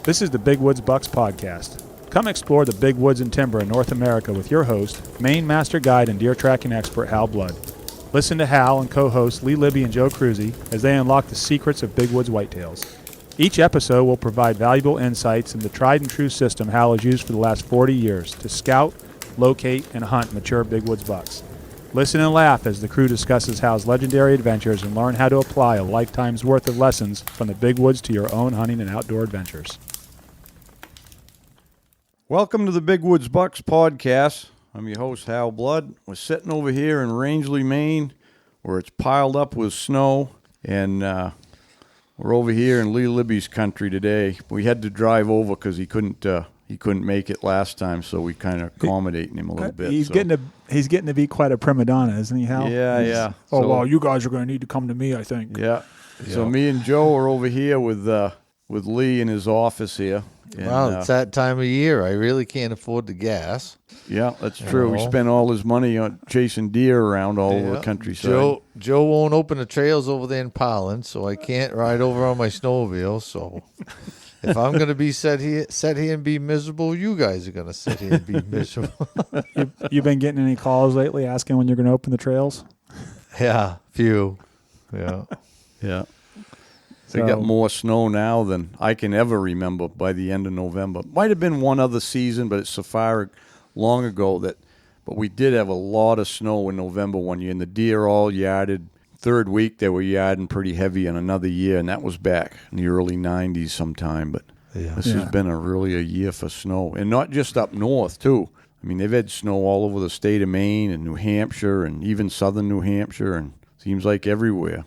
This is the Big Woods Bucks podcast. Come explore the big woods and timber in North America with your host, Maine Master Guide and deer tracking expert Hal Blood. Listen to Hal and co-hosts Lee Libby and Joe Cruzy as they unlock the secrets of big woods whitetails. Each episode will provide valuable insights into the tried and true system Hal has used for the last 40 years to scout, locate, and hunt mature big woods bucks. Listen and laugh as the crew discusses Hal's legendary adventures and learn how to apply a lifetime's worth of lessons from the big woods to your own hunting and outdoor adventures. Welcome to the Big Woods Bucks podcast. I'm your host, Hal Blood. We're sitting over here in Rangeley, Maine, where it's piled up with snow, and we're over here in Lee Libby's country today. We had to drive over because he couldn't make it last time, so we kind of accommodating him a little bit. He's getting to be quite a prima donna, isn't he, Hal? Yeah. Oh, well, you guys are going to need to come to me, I think. Yeah. So me and Joe are over here with Lee in his office here. And, well, it's that time of year. I really can't afford the gas. Yeah, that's true. He spent all his money on chasing deer around all over the countryside. Joe won't open the trails over there in Parlin, so I can't ride over on my snowmobile. So if I'm going to be sit here and be miserable, you guys are going to sit here and be miserable. You been getting any calls lately asking when you're going to open the trails? Yeah, few. Yeah. Yeah. They got more snow now than I can ever remember by the end of November. Might have been one other season, but it's so far long ago but we did have a lot of snow in November one year, and the deer all yarded. Third week, they were yarding pretty heavy in another year, and that was back in the early 90s sometime. But this has been a year for snow, and not just up north, too. I mean, they've had snow all over the state of Maine and New Hampshire and even southern New Hampshire, and seems like everywhere.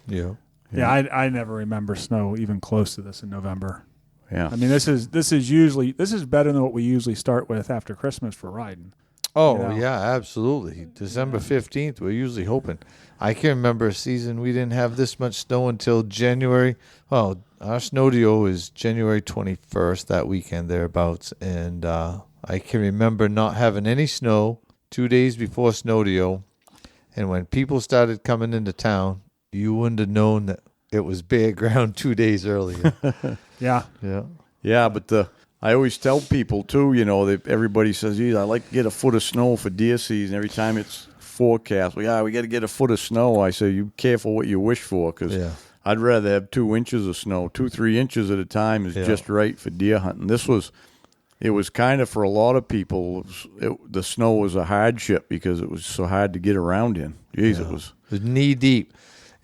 Yeah. Yeah, I never remember snow even close to this in November. Yeah. I mean, this is better than what we usually start with after Christmas for riding. Oh, yeah, absolutely. December 15th, we're usually hoping. I can remember a season we didn't have this much snow until January. Well, our snow deal is January 21st, that weekend thereabouts. And I can remember not having any snow 2 days before snow deal. And when people started coming into town, you wouldn't have known that it was bare ground 2 days earlier. Yeah. Yeah, but I always tell people, too, that everybody says, I like to get a foot of snow for deer season every time it's forecast. We got to get a foot of snow. I say, you careful what you wish for, because I'd rather have 2 inches of snow. 2-3 inches at a time is just right for deer hunting. It was kind of, for a lot of people, the snow was a hardship because it was so hard to get around in. Jeez, it was knee deep.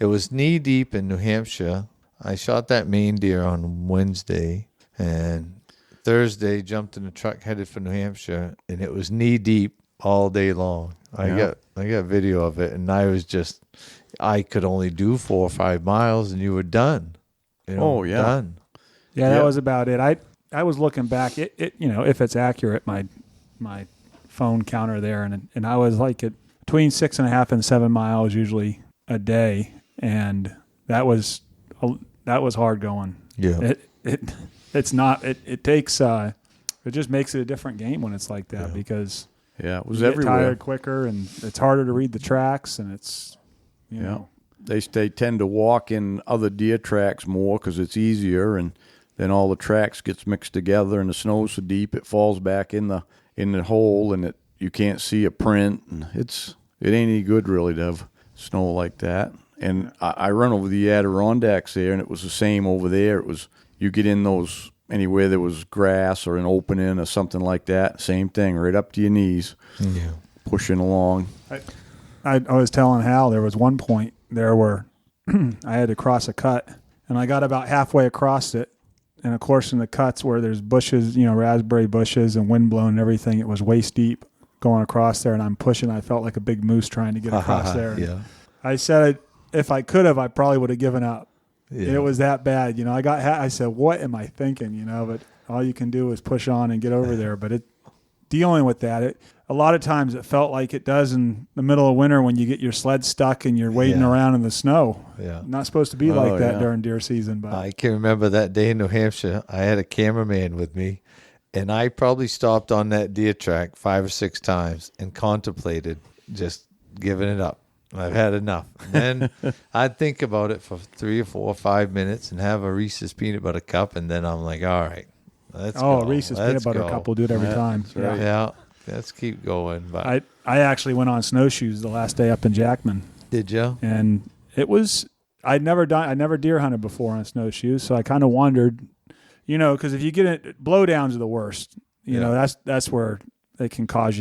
It was knee deep in New Hampshire. I shot that Maine deer on Wednesday, and Thursday jumped in the truck headed for New Hampshire, and it was knee deep all day long. I got video of it, and I could only do 4 or 5 miles, and you were done. Done. Yeah, that was about it. I was looking back. It if it's accurate, my phone counter there, and I was like at between 6.5 and 7 miles usually a day. And that was hard going. Yeah. It takes it just makes it a different game when it's like that because it was you get everywhere. tired quicker, and it's harder to read the tracks, and it's you know. They tend to walk in other deer tracks more because it's easier, and then all the tracks gets mixed together, and the snow's so deep it falls back in the hole, and you can't see a print, and it ain't any good really to have snow like that. And I run over the Adirondacks there, and it was the same over there. It was, you get in those, anywhere there was grass or an opening or something like that, same thing, right up to your knees, pushing along. I was telling Hal there was one point there where I had to cross a cut, and I got about halfway across it. And, of course, in the cuts where there's bushes, raspberry bushes and windblown and everything, it was waist deep going across there, and I'm pushing. I felt like a big moose trying to get across there. Yeah. I said, if I could have, I probably would have given up. Yeah. It was that bad. I said, what am I thinking? But all you can do is push on and get over there. But dealing with that, a lot of times it felt like it does in the middle of winter when you get your sled stuck and you're wading around in the snow. Yeah. Not supposed to be like that during deer season. But I can remember that day in New Hampshire. I had a cameraman with me, and I probably stopped on that deer track 5 or 6 times and contemplated just giving it up. I've had enough. And then I'd think about it for 3 or 4 or 5 minutes and have a Reese's peanut butter cup, and then I'm like, all right, let's go. Reese's peanut butter cup will do it every time. right. Yeah, let's keep going. But I actually went on snowshoes the last day up in Jackman. did you? And it was I never deer hunted before on snowshoes, so I kind of wondered, because if you get it, blowdowns are the worst. That's where they can cost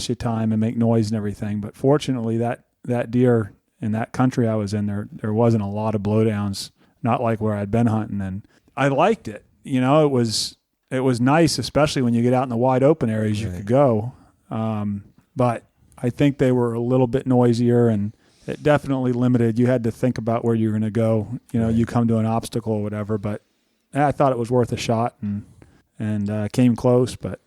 you time and make noise and everything. But fortunately, that deer in that country I was in, there wasn't a lot of blowdowns, not like where I'd been hunting, and I liked it. It was nice, especially when you get out in the wide open areas you could go. But I think they were a little bit noisier, and it definitely limited. You had to think about where you were going to go. You come to an obstacle or whatever. But I thought it was worth a shot, and came close. But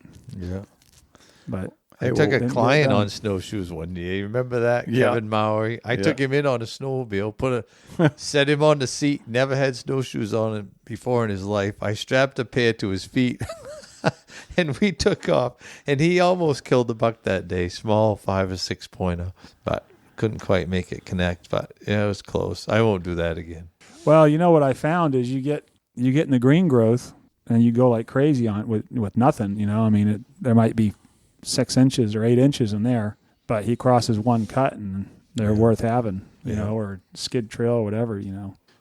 I took a client on snowshoes one year. You remember that? Yeah. Kevin Mowry. I took him in on a snowmobile, set him on the seat, never had snowshoes on him before in his life. I strapped a pair to his feet, and we took off. And he almost killed the buck that day, small 5 or 6 pointer, but couldn't quite make it connect. But it was close. I won't do that again. Well, what I found is you get in the green growth, and you go like crazy on it with nothing. There might be 6 inches or 8 inches in there, but he crosses one cut and they're worth having, or skid trail or whatever,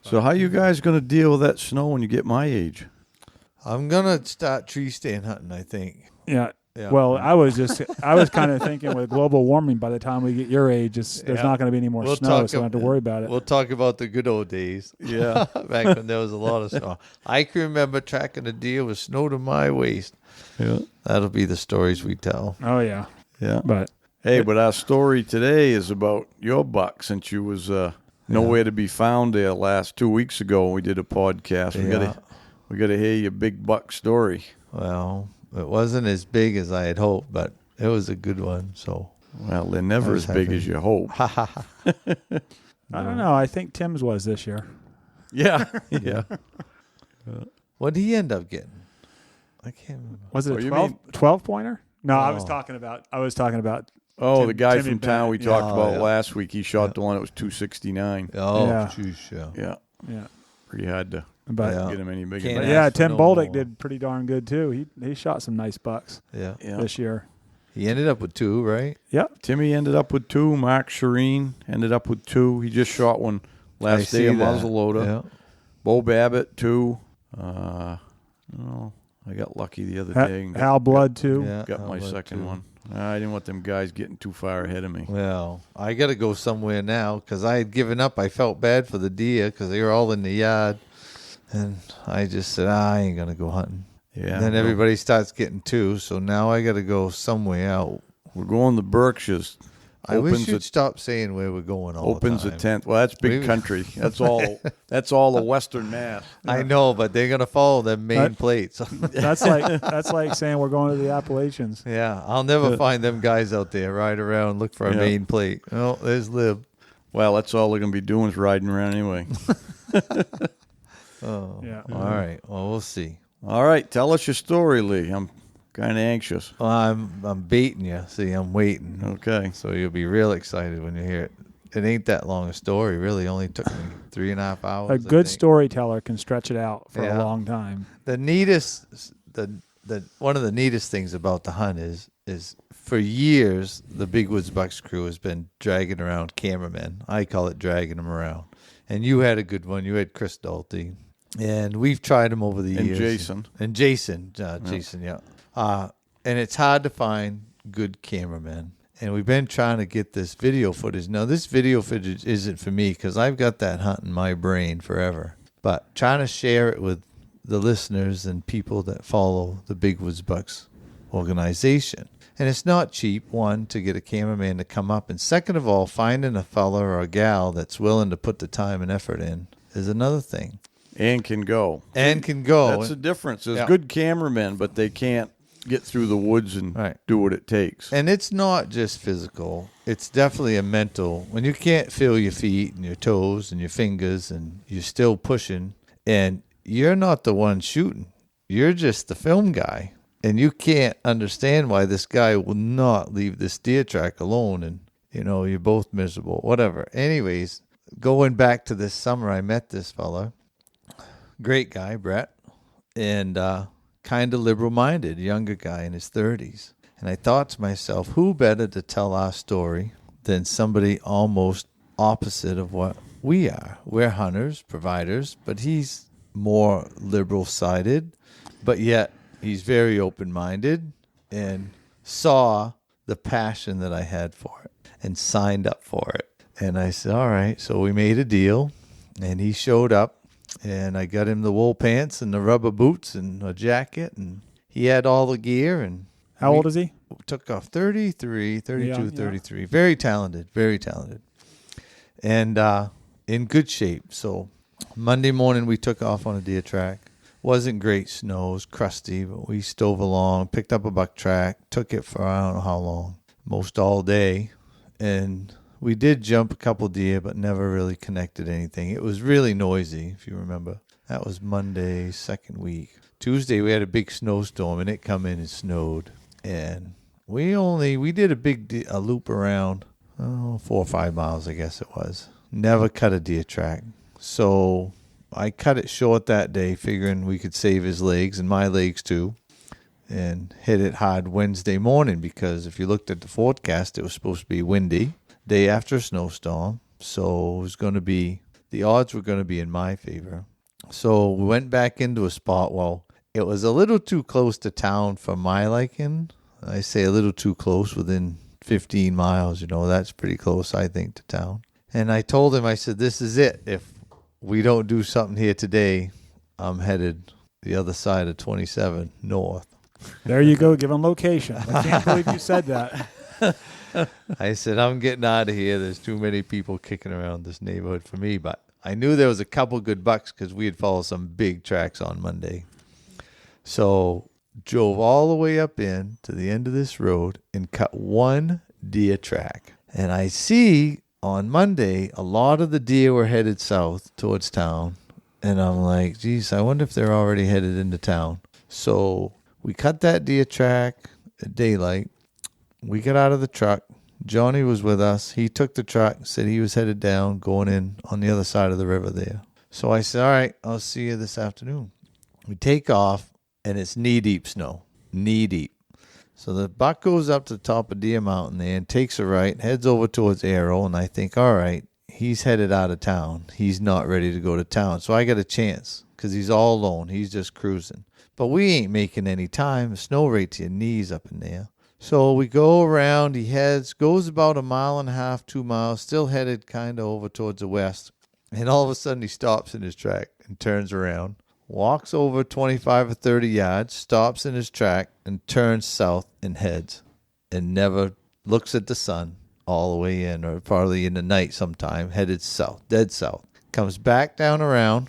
So how you guys going to deal with that snow when you get my age? I'm going to start tree stand hunting, I think. Yeah. Yeah. Well, I was kind of thinking with global warming, by the time we get your age, there's not going to be any more snow, so I don't have to worry about it. We'll talk about the good old days. Yeah. Back when there was a lot of snow. I can remember tracking a deer with snow to my waist. Yeah. That'll be the stories we tell. Oh, yeah. Yeah. But our story today is about your buck, since you was nowhere to be found there last 2 weeks ago when we did a podcast. We gotta hear your big buck story. Well, it wasn't as big as I had hoped, but it was a good one. So, well, they're never as big as you hope. I don't know. I think Tim's was this year. Yeah. Yeah. What did he end up getting? I can't remember. Was it a 12 pointer? No, I was talking about. The guy Timmy from town we Bennett. talked about last week. He shot the one that was 269. Oh, Yeah. geez, Yeah. Yeah. Pretty hard to But get him any bigger. Can't But than yeah, ask for Tim no Bolduc more. did pretty darn good too. He shot some nice bucks Yeah. Yeah. this year. He ended up with 2, right? Yep. Timmy ended up with 2. Mark Shireen ended up with 2. He just shot one last day of muzzleloader. Yeah. Bo Babbitt 2. I got lucky the other day. And Hal Blood too. Yeah, got my Hal Blood, second too. one. I didn't want them guys getting too far ahead of me. Well, I got to go somewhere now because I had given up. I felt bad for the deer because they were all in the yard. And I just said, I ain't going to go hunting. Yeah. And then everybody starts getting 2, so now I got to go somewhere out. We're going to Berkshires. I wish you'd stop saying where we're going all Opens the the time. 10th. Well, that's big country. That's all. That's all the Western Mass. I know, but they're going to follow them main plates. That's like saying we're going to the Appalachians. Yeah, I'll never find them guys out there ride around look for a main plate. Oh, there's Lib. Well, that's all they're going to be doing is riding around anyway. Oh, Yeah. all right. Well, we'll see. All right, tell us your story, Lee. I'm kind of anxious. Well, I'm baiting you. See, I'm waiting. Okay. So you'll be real excited when you hear it. It ain't that long a story. Really, only took me 3.5 hours. A I good think. storyteller can stretch it out for Yeah. a long time. The neatest, the one of the neatest things about the hunt is for years the Big Woods Bucks crew has been dragging around cameramen. I call it dragging them around. And you had a good one. You had Chris Dalty, and we've tried them over the And years. Jason. And Jason, yeah. And it's hard to find good cameramen. And we've been trying to get this video footage. Now, this video footage isn't for me because I've got that hunt in my brain forever. But trying to share it with the listeners and people that follow the Big Woods Bucks organization. And it's not cheap, one, to get a cameraman to come up. And second of all, finding a fella or a gal that's willing to put the time and effort in is another thing. And can go. And can go. That's the difference. There's Yeah. good cameramen, but they can't get through the woods and Right. do what it takes. And it's not just physical. It's definitely a mental. When you can't feel your feet and your toes and your fingers and you're still pushing and you're not the one shooting. You're just the film guy. And you can't understand why this guy will not leave this deer track alone. And you're both miserable, whatever. Anyways, going back to this summer, I met this fella. Great guy, Brett, and kind of liberal-minded, younger guy in his 30s. And I thought to myself, who better to tell our story than somebody almost opposite of what we are? We're hunters, providers, but he's more liberal-sided, but yet he's very open-minded and saw the passion that I had for it and signed up for it. And I said, all right. So we made a deal, and he showed up, and I got him the wool pants and the rubber boots and a jacket, and he had all the gear. And how old is he? Took off 33, 32, Yeah. 33. Very talented, very talented. And in good shape. So Monday morning we took off on a deer track. Wasn't great snow, it was crusty, but we stove along, picked up a buck track, took it for I don't know how long, most all day. And we did jump a couple deer, but never really connected anything. It was really noisy, if you remember. That was Monday, second week. Tuesday, we had a big snowstorm, and it come in and snowed. And we did a loop around 4 or 5 miles, I guess it was. Never cut a deer track. So I cut it short that day, figuring we could save his legs and my legs too, and hit it hard Wednesday morning, because if you looked at the forecast, it was supposed to be windy, day after a snowstorm. So it was going to be, the odds were going to be in my favor. So we went back into a spot. Well, it was a little too close to town for my liking. I say a little too close, within 15 miles, that's pretty close, I think, to town. And I told him, I said, this is it. If we don't do something here today, I'm headed the other side of 27 north. There you go, give him location. I can't believe you said that. I said, I'm getting out of here. There's too many people kicking around this neighborhood for me. But I knew there was a couple good bucks because we had followed some big tracks on Monday. So drove all the way up in to the end of this road and cut one deer track. And I see on Monday, a lot of the deer were headed south towards town. And I'm like, geez, I wonder if they're already headed into town. So we cut that deer track at daylight. We got out of the truck. Johnny was with us. He took the truck, said he was headed down, going in on the other side of the river there. So I said, all right, I'll see you this afternoon. We take off, and it's knee-deep snow. Knee-deep. So the buck goes up to the top of Deer Mountain there and takes a right, heads over towards Arrow, and I think, all right, he's headed out of town. He's not ready to go to town. So I got a chance because he's all alone. He's just cruising. But we ain't making any time. The snow right to your knees up in there. So we go around. He goes about 1.5 miles, 2 miles, still headed kind of over towards the west. And all of a sudden he stops in his track and turns around. Walks over 25 or 30 yards, stops in his track, and turns south and heads, and never looks at the sun all the way in, or probably in the night sometime, headed south, dead south. Comes back down around,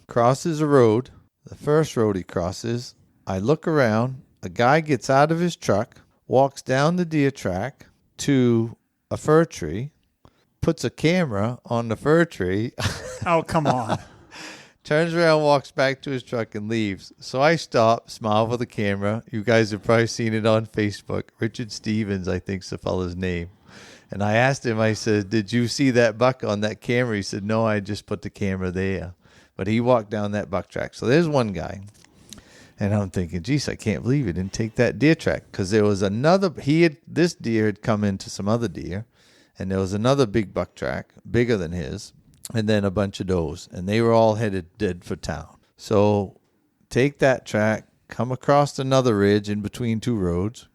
crosses a road, the first road he crosses. I look around, a guy gets out of his truck, walks down the deer track to a fir tree, puts a camera on the fir tree. Oh, come on. Turns around, walks back to his truck, and leaves. So I stop, smile for the camera. You guys have probably seen it on Facebook. Richard Stevens, I think's the fella's name. And I asked him, I said, did you see that buck on that camera? He said, no, I just put the camera there. But he walked down that buck track. So there's one guy. And I'm thinking, geez, I can't believe he didn't take that deer track. Because there was another, this deer had come into some other deer. And there was another big buck track, bigger than his. And then a bunch of does, and they were all headed dead for town. So take that track, come across another ridge in between two roads.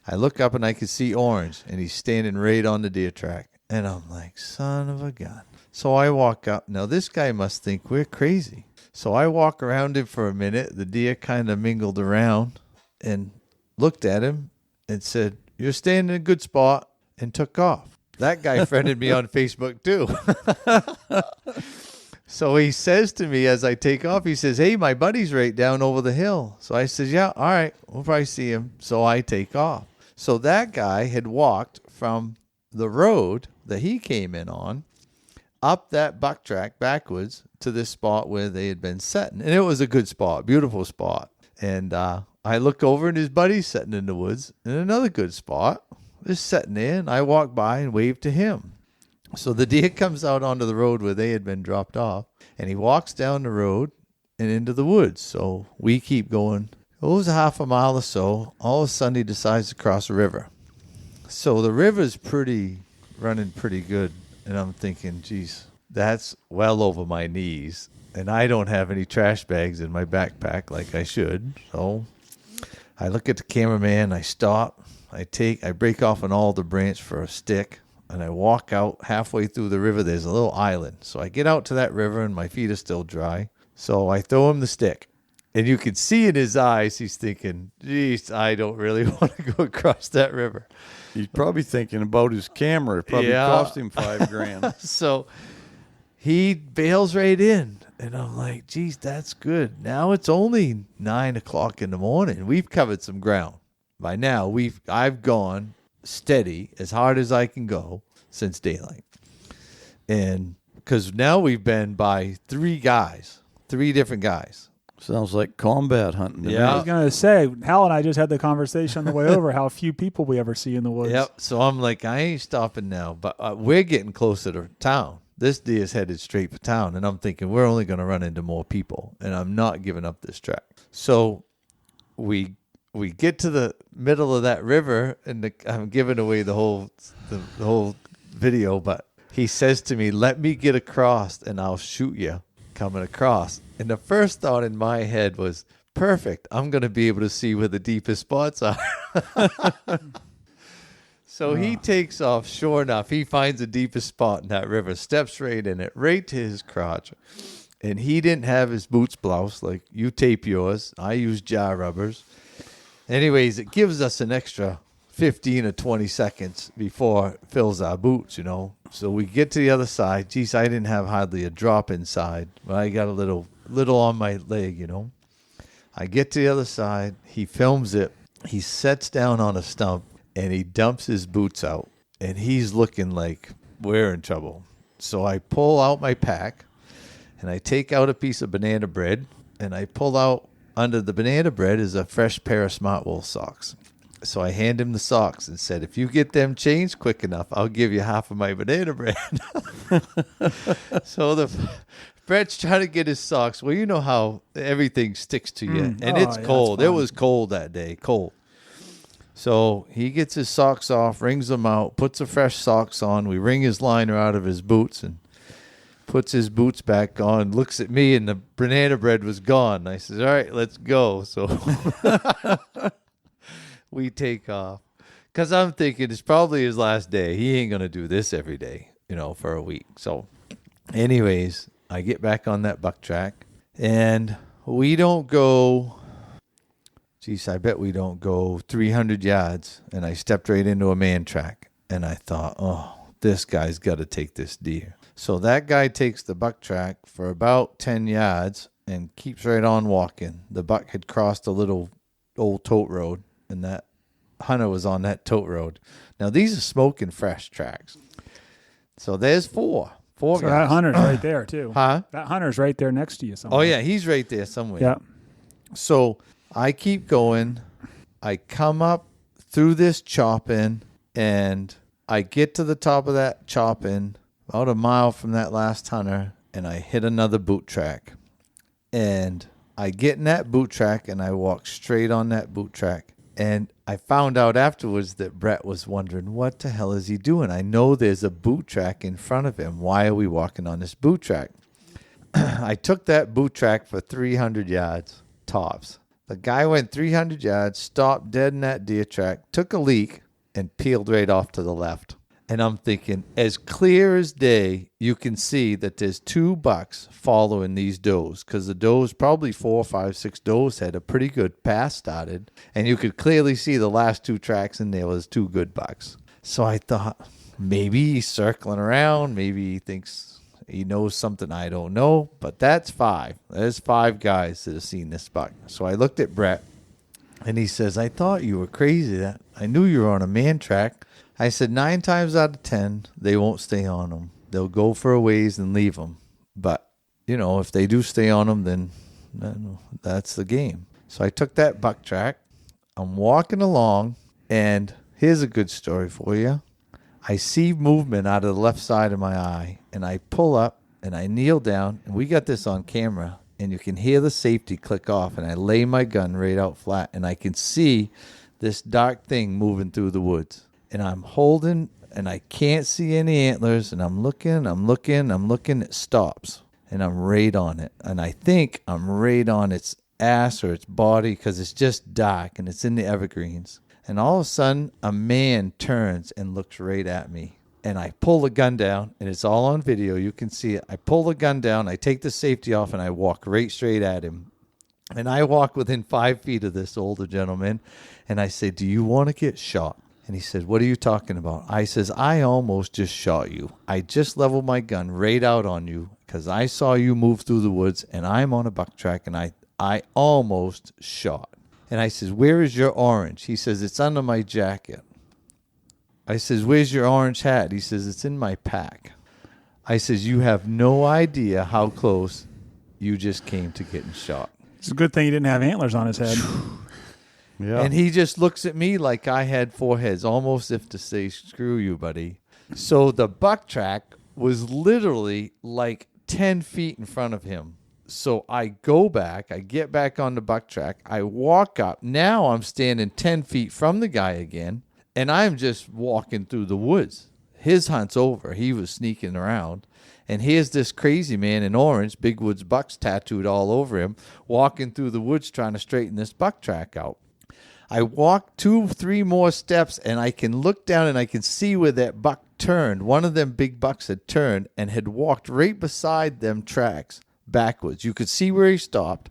I look up and I can see Orange, and he's standing right on the deer track. And I'm like, son of a gun. So I walk up. Now this guy must think we're crazy. So I walk around him for a minute. The deer kind of mingled around and looked at him and said, you're staying in a good spot, and took off. That guy friended me on Facebook too. So he says to me as I take off, he says, hey, my buddy's right down over the hill. So I says, yeah, all right, we'll probably see him. So I take off. So that guy had walked from the road that he came in on up that buck track backwards to this spot where they had been setting. And it was a good spot, beautiful spot. And I look over and his buddy's sitting in the woods in another good spot. just sitting there, and I walk by and wave to him. So the deer comes out onto the road where they had been dropped off, and he walks down the road and into the woods. So we keep going. It was a half a mile or so. All of a sudden, he decides to cross a river. So the river's running pretty good, and I'm thinking, geez, that's well over my knees, and I don't have any trash bags in my backpack like I should. So I look at the cameraman, I stop, I break off an alder branch for a stick, and I walk out halfway through the river. There's a little island. So I get out to that river, and my feet are still dry. So I throw him the stick. And you can see in his eyes, he's thinking, geez, I don't really want to go across that river. He's probably thinking about his camera. It probably cost him $5,000. So he bails right in. And I'm like, geez, that's good. Now it's only 9 o'clock in the morning. We've covered some ground. By now, I've gone steady as hard as I can go since daylight. And because now we've been by three different guys. Sounds like combat hunting. Yeah, I was going to say, Hal and I just had the conversation on the way over how few people we ever see in the woods. Yep. So I'm like, I ain't stopping now, but we're getting closer to town. This deer's headed straight for town, and I'm thinking we're only going to run into more people, and I'm not giving up this track. So we get to the middle of that river, and I'm giving away the whole video, but he says to me, "Let me get across, and I'll shoot you coming across." And the first thought in my head was, perfect. I'm going to be able to see where the deepest spots are. So he takes off. Sure enough, he finds the deepest spot in that river, steps right in it, right to his crotch. And he didn't have his boots blouse like you tape yours. I use jar rubbers. Anyways, it gives us an extra 15 or 20 seconds before it fills our boots, you know. So we get to the other side. Geez, I didn't have hardly a drop inside. But I got a little on my leg, you know. I get to the other side. He films it. He sets down on a stump, and he dumps his boots out. And he's looking like we're in trouble. So I pull out my pack, and I take out a piece of banana bread, and I pull out under the banana bread is a fresh pair of Smart Wool socks. So I hand him the socks and said, if you get them changed quick enough, I'll give you half of my banana bread. So Brett's trying to get his socks. Well, you know how everything sticks to you. And it's cold. It was cold that day, cold. So he gets his socks off, wrings them out, puts the fresh socks on. We wring his liner out of his boots and puts his boots back on, looks at me, and the banana bread was gone. I says, all right, let's go. So we take off. Because I'm thinking it's probably his last day. He ain't going to do this every day, you know, for a week. So anyways, I get back on that buck track, and we don't go, geez, I bet we don't go 300 yards. And I stepped right into a man track, and I thought, oh, this guy's got to take this deer. So that guy takes the buck track for about 10 yards and keeps right on walking. The buck had crossed a little old tote road, and that hunter was on that tote road. Now, these are smoking fresh tracks. So there's four So guys. that hunter's right there, too. Huh? That hunter's right there next to you somewhere. Oh, yeah, he's right there somewhere. Yeah. So I keep going. I come up through this chop-in, and I get to the top of that chop-in, about a mile from that last hunter, and I hit another boot track. And I get in that boot track, and I walk straight on that boot track. And I found out afterwards that Brett was wondering, what the hell is he doing? I know there's a boot track in front of him. Why are we walking on this boot track? I took that boot track for 300 yards, tops. The guy went 300 yards, stopped dead in that deer track, took a leak, and peeled right off to the left. And I'm thinking, as clear as day, you can see that there's two bucks following these does, because the does, probably 4, 5, 6 does, had a pretty good pass started. And you could clearly see the last two tracks, and there was 2 good bucks. So I thought, maybe he's circling around. Maybe he thinks he knows something I don't know. But that's 5. There's 5 guys that have seen this buck. So I looked at Brett, and he says, I thought you were crazy. I knew you were on a man track. I said 9 times out of 10, they won't stay on them. They'll go for a ways and leave them. But, you know, if they do stay on them, then that's the game. So I took that buck track. I'm walking along, and Here's a good story for you. I see movement out of the left side of my eye, and I pull up, and I kneel down, and we got this on camera, and you can hear the safety click off, and I lay my gun right out flat, and I can see this dark thing moving through the woods. And I'm holding, and I can't see any antlers, and I'm looking, it stops, and I'm right on it. And I think I'm right on its ass or its body because it's just dark, and it's in the evergreens. And all of a sudden, a man turns and looks right at me. And I pull the gun down, and it's all on video. You can see it. I pull the gun down, I take the safety off, and I walk right straight at him. And I walk within 5 feet of this older gentleman, and I say, do you want to get shot? And he said, what are you talking about? I says, I almost just shot you. I just leveled my gun right out on you because I saw you move through the woods, and I'm on a buck track, and I almost shot. And I says, where is your orange? He says, it's under my jacket. I says, where's your orange hat? He says, it's in my pack. I says, you have no idea how close you just came to getting shot. It's a good thing he didn't have antlers on his head. Yeah. And he just looks at me like I had 4 heads, almost if to say, screw you, buddy. So the buck track was literally like 10 feet in front of him. So I go back, I get back on the buck track, I walk up. Now I'm standing 10 feet from the guy again, and I'm just walking through the woods. His hunt's over. He was sneaking around. And here's this crazy man in orange, Big Woods Bucks tattooed all over him, walking through the woods trying to straighten this buck track out. I walk 2-3 more steps, and I can look down and I can see where that buck turned. One of them big bucks had turned and had walked right beside them tracks backwards. You could see where he stopped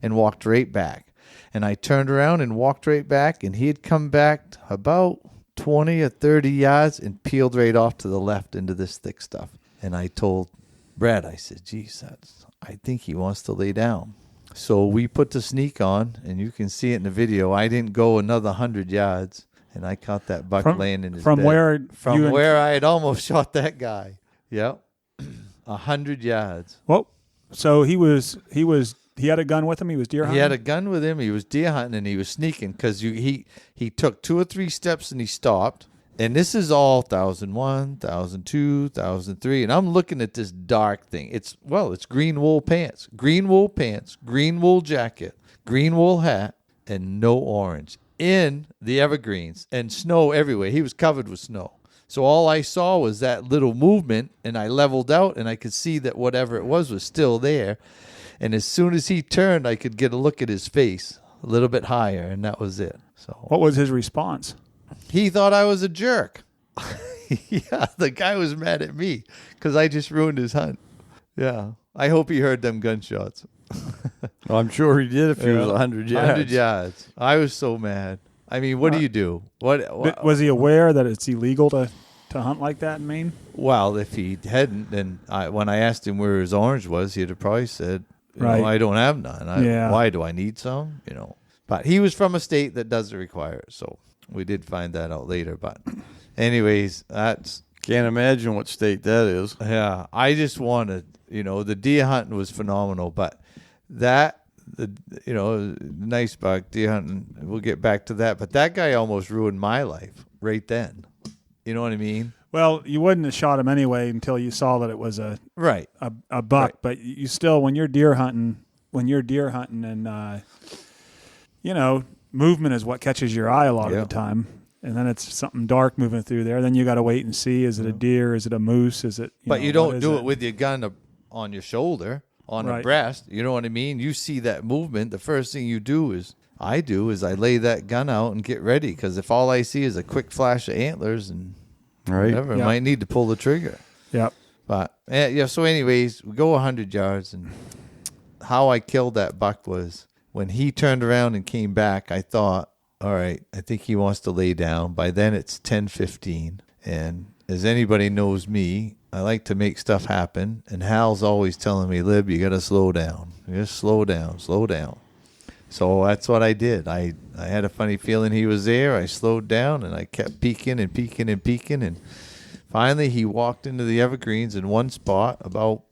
and walked right back. And I turned around and walked right back, and he had come back about 20 or 30 yards and peeled right off to the left into this thick stuff. And I told Brad, I said, geez, I think he wants to lay down. So we put the sneak on, and you can see it in the video. I didn't go another 100 yards, and I caught that buck laying in his bed. From where I had almost shot that guy. Yep. 100 yards. Well, so he had a gun with him. He was deer hunting. He had a gun with him. He was deer hunting, and he was sneaking because he took 2 or 3 steps and he stopped. And this is all 1001, 1002, 1003. And I'm looking at this dark thing. It's green wool pants, green wool jacket, green wool hat, and no orange in the evergreens and snow everywhere. He was covered with snow. So all I saw was that little movement, and I leveled out, and I could see that whatever it was still there. And as soon as he turned, I could get a look at his face a little bit higher, and that was it. So what was his response? He thought I was a jerk. Yeah, the guy was mad at me because I just ruined his hunt. Yeah, I hope he heard them gunshots. Well, I'm sure he did if he was 100 yards. 100 yards. I was so mad. I mean, what do you do? What was he aware that it's illegal to hunt like that in Maine? Well, if he hadn't, then when I asked him where his orange was, he'd have probably said, right. I don't have none. Why do I need some? But he was from a state that doesn't require it, so we did find that out later. But anyways, can't imagine what state that is. Yeah, I just wanted, the deer hunting was phenomenal, but nice buck, deer hunting, we'll get back to that. But that guy almost ruined my life right then. You know what I mean? Well, you wouldn't have shot him anyway until you saw that it was a buck. Right. But you still, when you're deer hunting, and movement is what catches your eye a lot of the time. And then it's something dark moving through there. Then you got to wait and see: is it a deer? Is it a moose? Is it? But you don't do it with your gun on your shoulder, on the breast. You know what I mean? You see that movement. The first thing you do is I lay that gun out and get ready, because if all I see is a quick flash of antlers and whatever, I might need to pull the trigger. Yep. But so anyways, we go 100 yards, and how I killed that buck was when he turned around and came back. I thought, all right, I think he wants to lay down. By then it's 10:15, and as anybody knows me, I like to make stuff happen. And Hal's always telling me, Lib, you got to slow down. Just slow down. So that's what I did. I had a funny feeling he was there. I slowed down, and I kept peeking. And finally he walked into the evergreens in one spot about,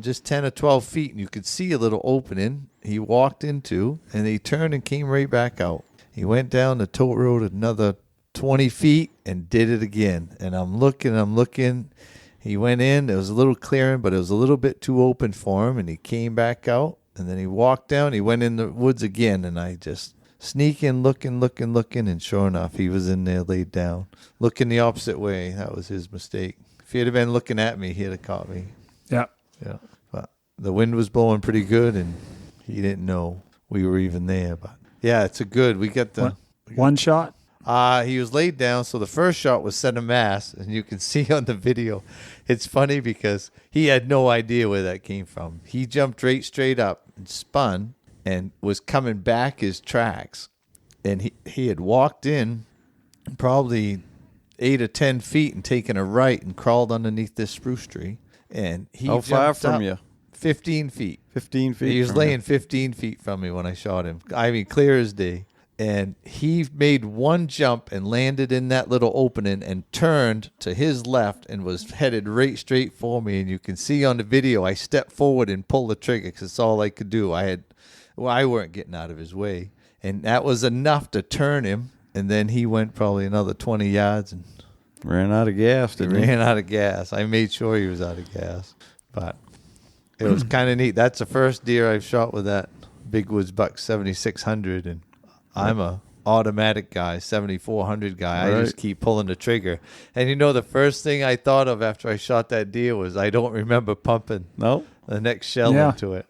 just 10 or 12 feet. And you could see a little opening he walked into, and he turned and came right back out. He went down the tote road another 20 feet and did it again. And I'm looking. He went in. It was a little clearing, but it was a little bit too open for him. And he came back out. And then he walked down. He went in the woods again. And I just sneak in, looking. And sure enough, he was in there laid down. Looking the opposite way. That was his mistake. If he had been looking at me, he'd have caught me. Yeah. Yeah. But the wind was blowing pretty good, and he didn't know we were even there. But yeah, it's a good. We got the one shot. He was laid down, so the first shot was center mass, and you can see on the video. It's funny because he had no idea where that came from. He jumped right straight up and spun and was coming back his tracks, and he had walked in probably 8 or 10 feet and taken a right and crawled underneath this spruce tree. And he How far jumped from up you? 15 feet. 15 feet. He was from laying you. 15 feet from me when I shot him. I mean, clear as day. And he made one jump and landed in that little opening and turned to his left and was headed right straight for me. And you can see on the video, I stepped forward and pulled the trigger because it's all I could do. I weren't getting out of his way. And that was enough to turn him. And then he went probably another 20 yards and Ran out of gas, didn't he? ran out of gas. I made sure he was out of gas. But it was kind of neat. That's the first deer I've shot with that Big Woods Buck 7600. And I'm a automatic guy, 7400 guy. Right. I just keep pulling the trigger. And the first thing I thought of after I shot that deer was I don't remember pumping No. the next shell Yeah. into it.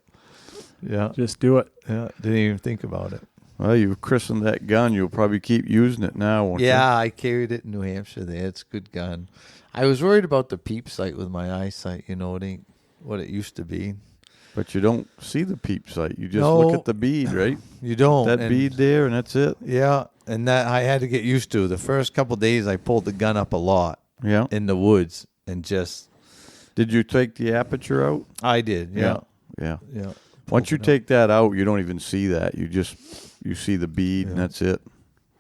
Yeah. Just do it. Yeah. Didn't even think about it. Well, you've christened that gun. You'll probably keep using it now, won't you? Yeah, I carried it in New Hampshire there. It's a good gun. I was worried about the peep sight with my eyesight. It ain't what it used to be. But you don't see the peep sight. You just No. look at the bead, right? You don't. That and- bead there, and that's it. Yeah, and that I had to get used to. The first couple of days, I pulled the gun up a lot Yeah. in the woods and just. Did you take the aperture out? I did. Yeah. Yeah. Yeah. Once you take that out, you don't even see that. You see the bead, and Yeah. that's it.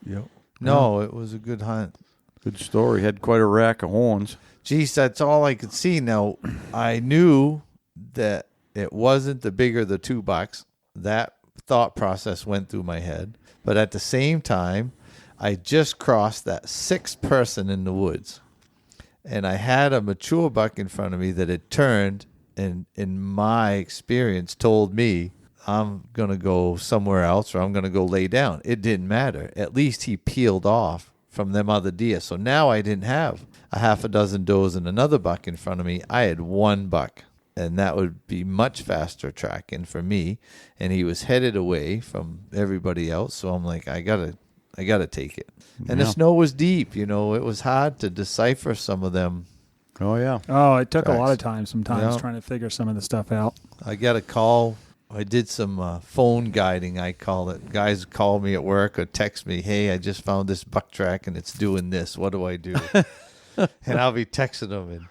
Yeah. No, it was a good hunt. Good story. Had quite a rack of horns. Geez, that's all I could see. Now, I knew that it wasn't the bigger the $2. That thought process went through my head. But at the same time, I just crossed that sixth person in the woods. And I had a mature buck in front of me that had turned and, in my experience, told me, I'm going to go somewhere else or I'm going to go lay down. It didn't matter. At least he peeled off from them other deer. So now I didn't have a half a dozen does and another buck in front of me. I had one buck, and that would be much faster tracking for me. And he was headed away from everybody else. So I'm like, I gotta take it. And the Yeah. snow was deep. It was hard to decipher some of them. Oh, yeah. Oh, it took a lot Tracks. of time sometimes Yeah. trying to figure some of the stuff out. I got a call. I did some phone guiding, I call it. Guys call me at work or text me, hey, I just found this buck track and it's doing this. What do I do? And I'll be texting them. And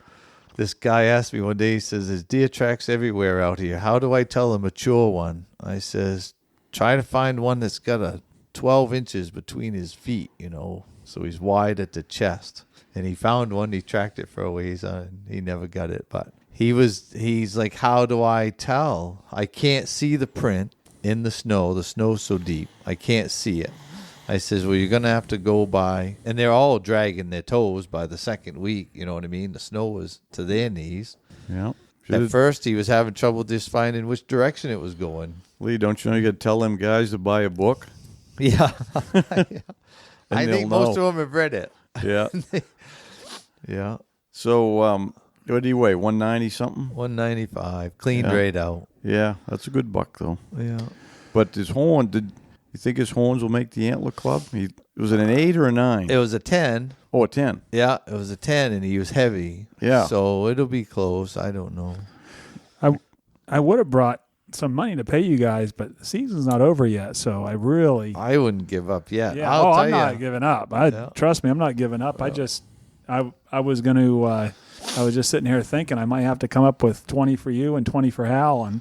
this guy asked me one day, he says, there's deer tracks everywhere out here. How do I tell a mature one? I says, try to find one that's got a 12 inches between his feet, so he's wide at the chest. And he found one. He tracked it for a ways, and he never got it. But he's like, how do I tell? I can't see the print in the snow. The snow's so deep. I can't see it. I says, well, you're going to have to go by. And they're all dragging their toes by the second week. You know what I mean? The snow was to their knees. Yeah. At first, he was having trouble just finding which direction it was going. Lee, don't you know you got to tell them guys to buy a book? Yeah. I they'll think most know. of them have read it. Yeah. Yeah. So, what do you weigh? 190 something? 195. Cleaned Yeah. right out. Yeah, that's a good buck though. Yeah. But his horn, did you think his horns will make the antler club? Was it an 8 or a 9? It was a 10. Oh, a 10. Yeah, it was a 10, and he was heavy. Yeah. So it'll be close. I don't know. I would have brought some money to pay you guys, but the season's not over yet, so I really I wouldn't give up yet. yeah. I'll tell I'm not you. giving up. Yeah. Trust me, I'm not giving up. I was going to I was just sitting here thinking I might have to come up with 20 for you and 20 for Hal and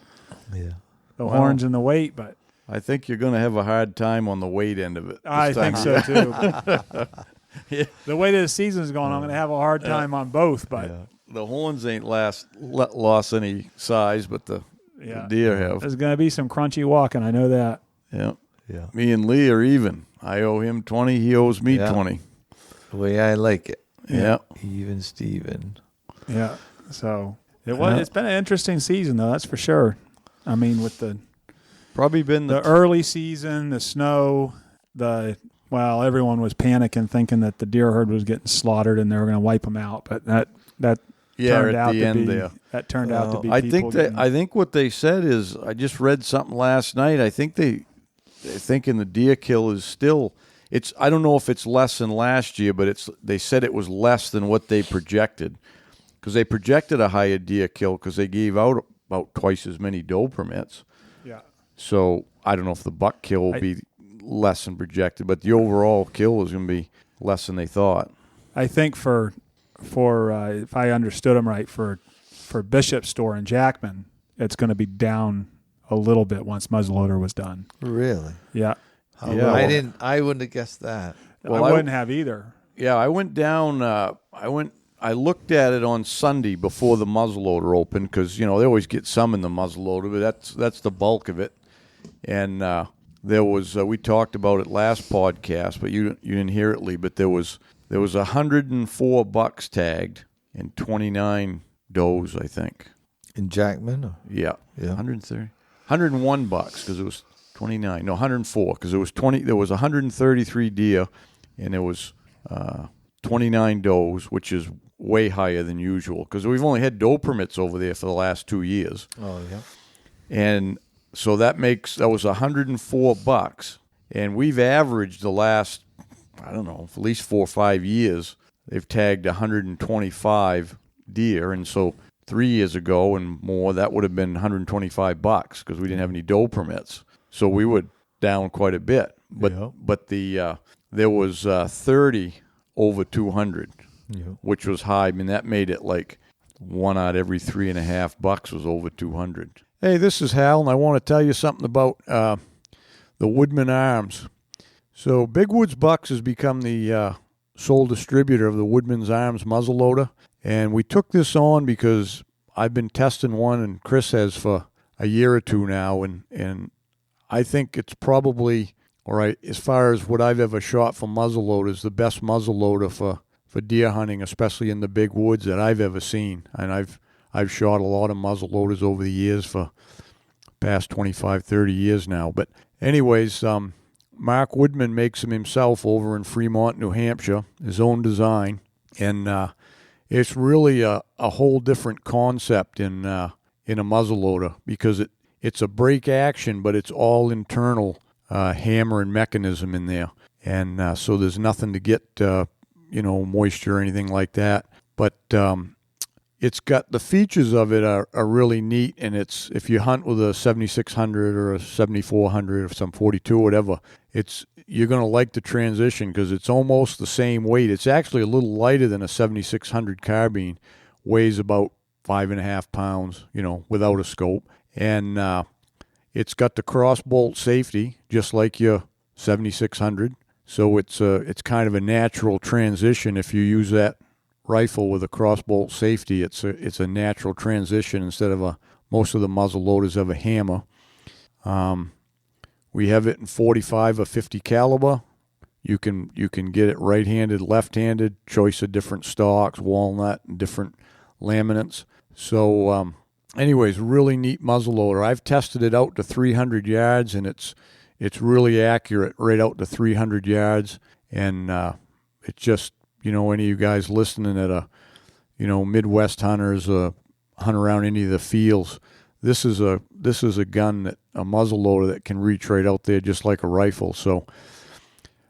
Yeah. the Well, horns and the weight, but I think you're going to have a hard time on the weight end of it. I this think time. so too. Yeah. The way the season's going, I'm going to have a hard time on both, but Yeah. The horns ain't lost any size, but the deer have. there's going to be some crunchy walking. I know that. Yeah. Yeah. Me and Lee are even. I owe him 20. He owes me Yeah. 20. The way I like it. Yeah. Even Steven. Yeah. So it's been an interesting season, though, that's for sure. I mean, with probably been the early season, the snow, everyone was panicking, thinking that the deer herd was getting slaughtered and they were going to wipe them out. But that turned out to be that turned out to be. I think what they said is, I just read something last night. I think they're thinking the deer kill is still. I don't know if it's less than last year, but they said it was less than what they projected, because they projected a higher deer kill because they gave out about twice as many doe permits. Yeah. So I don't know if the buck kill will be less than projected, but the overall kill is going to be less than they thought. I think for if I understood them right, for Bishop's store in Jackman, it's going to be down a little bit once muzzleloader was done. Really? Yeah. I wouldn't have guessed that. Well, I wouldn't have either. Yeah, I went down. I looked at it on Sunday before the muzzleloader opened, because they always get some in the muzzleloader, but that's the bulk of it. And there was we talked about it last podcast, but you didn't hear it, Lee. But there was 104 bucks tagged and 29 does, I think. In Jackman? Yeah. 130, 101 bucks because it was 29. No, 104 because it was 20. There was 133 deer, and there was 29 does, which is way higher than usual because we've only had doe permits over there for the last 2 years. Oh yeah. And so that was 104 bucks, and we've averaged the last, I don't know, for at least 4 or 5 years, they've tagged 125 deer, and so 3 years ago and more, that would have been 125 bucks because we didn't have any doe permits. So we were down quite a bit. But there was 30 over 200, which was high. I mean, that made it like one out every 3.5 bucks was over 200. Hey, this is Hal, and I want to tell you something about the Woodman Arms. So Big Woods Bucks has become the sole distributor of the Woodman's Arms muzzleloader. And we took this on because I've been testing one, and Chris has for a year or two now, and I think it's probably, all right, as far as what I've ever shot for muzzleloaders, the best muzzleloader for deer hunting, especially in the big woods, that I've ever seen. And I've shot a lot of muzzleloaders over the years for past 25, 30 years now. But anyways, Mark Woodman makes them himself over in Fremont, New Hampshire, his own design. And it's really a whole different concept in a muzzleloader because it's a brake action, but it's all internal hammer and mechanism in there. And so there's nothing to get, moisture or anything like that. But it's got the features of it are really neat. And it's, if you hunt with a 7600 or a 7400 or some 42 or whatever, you're going to like the transition because it's almost the same weight. It's actually a little lighter than a 7600 carbine, weighs about 5.5 pounds, without a scope. And it's got the crossbolt safety, just like your 7600. So it's kind of a natural transition. If you use that rifle with a crossbolt safety, it's a natural transition instead of most of the muzzle loaders have a hammer. We have it in 45 or 50 caliber. You can get it right-handed, left-handed, choice of different stocks, walnut, and different laminates. So, anyways, really neat muzzleloader. I've tested it out to 300 yards, and it's really accurate right out to 300 yards. And it's just, any of you guys listening that Midwest hunters hunt around any of the fields, this is a gun a muzzleloader that can reach right out there just like a rifle. So,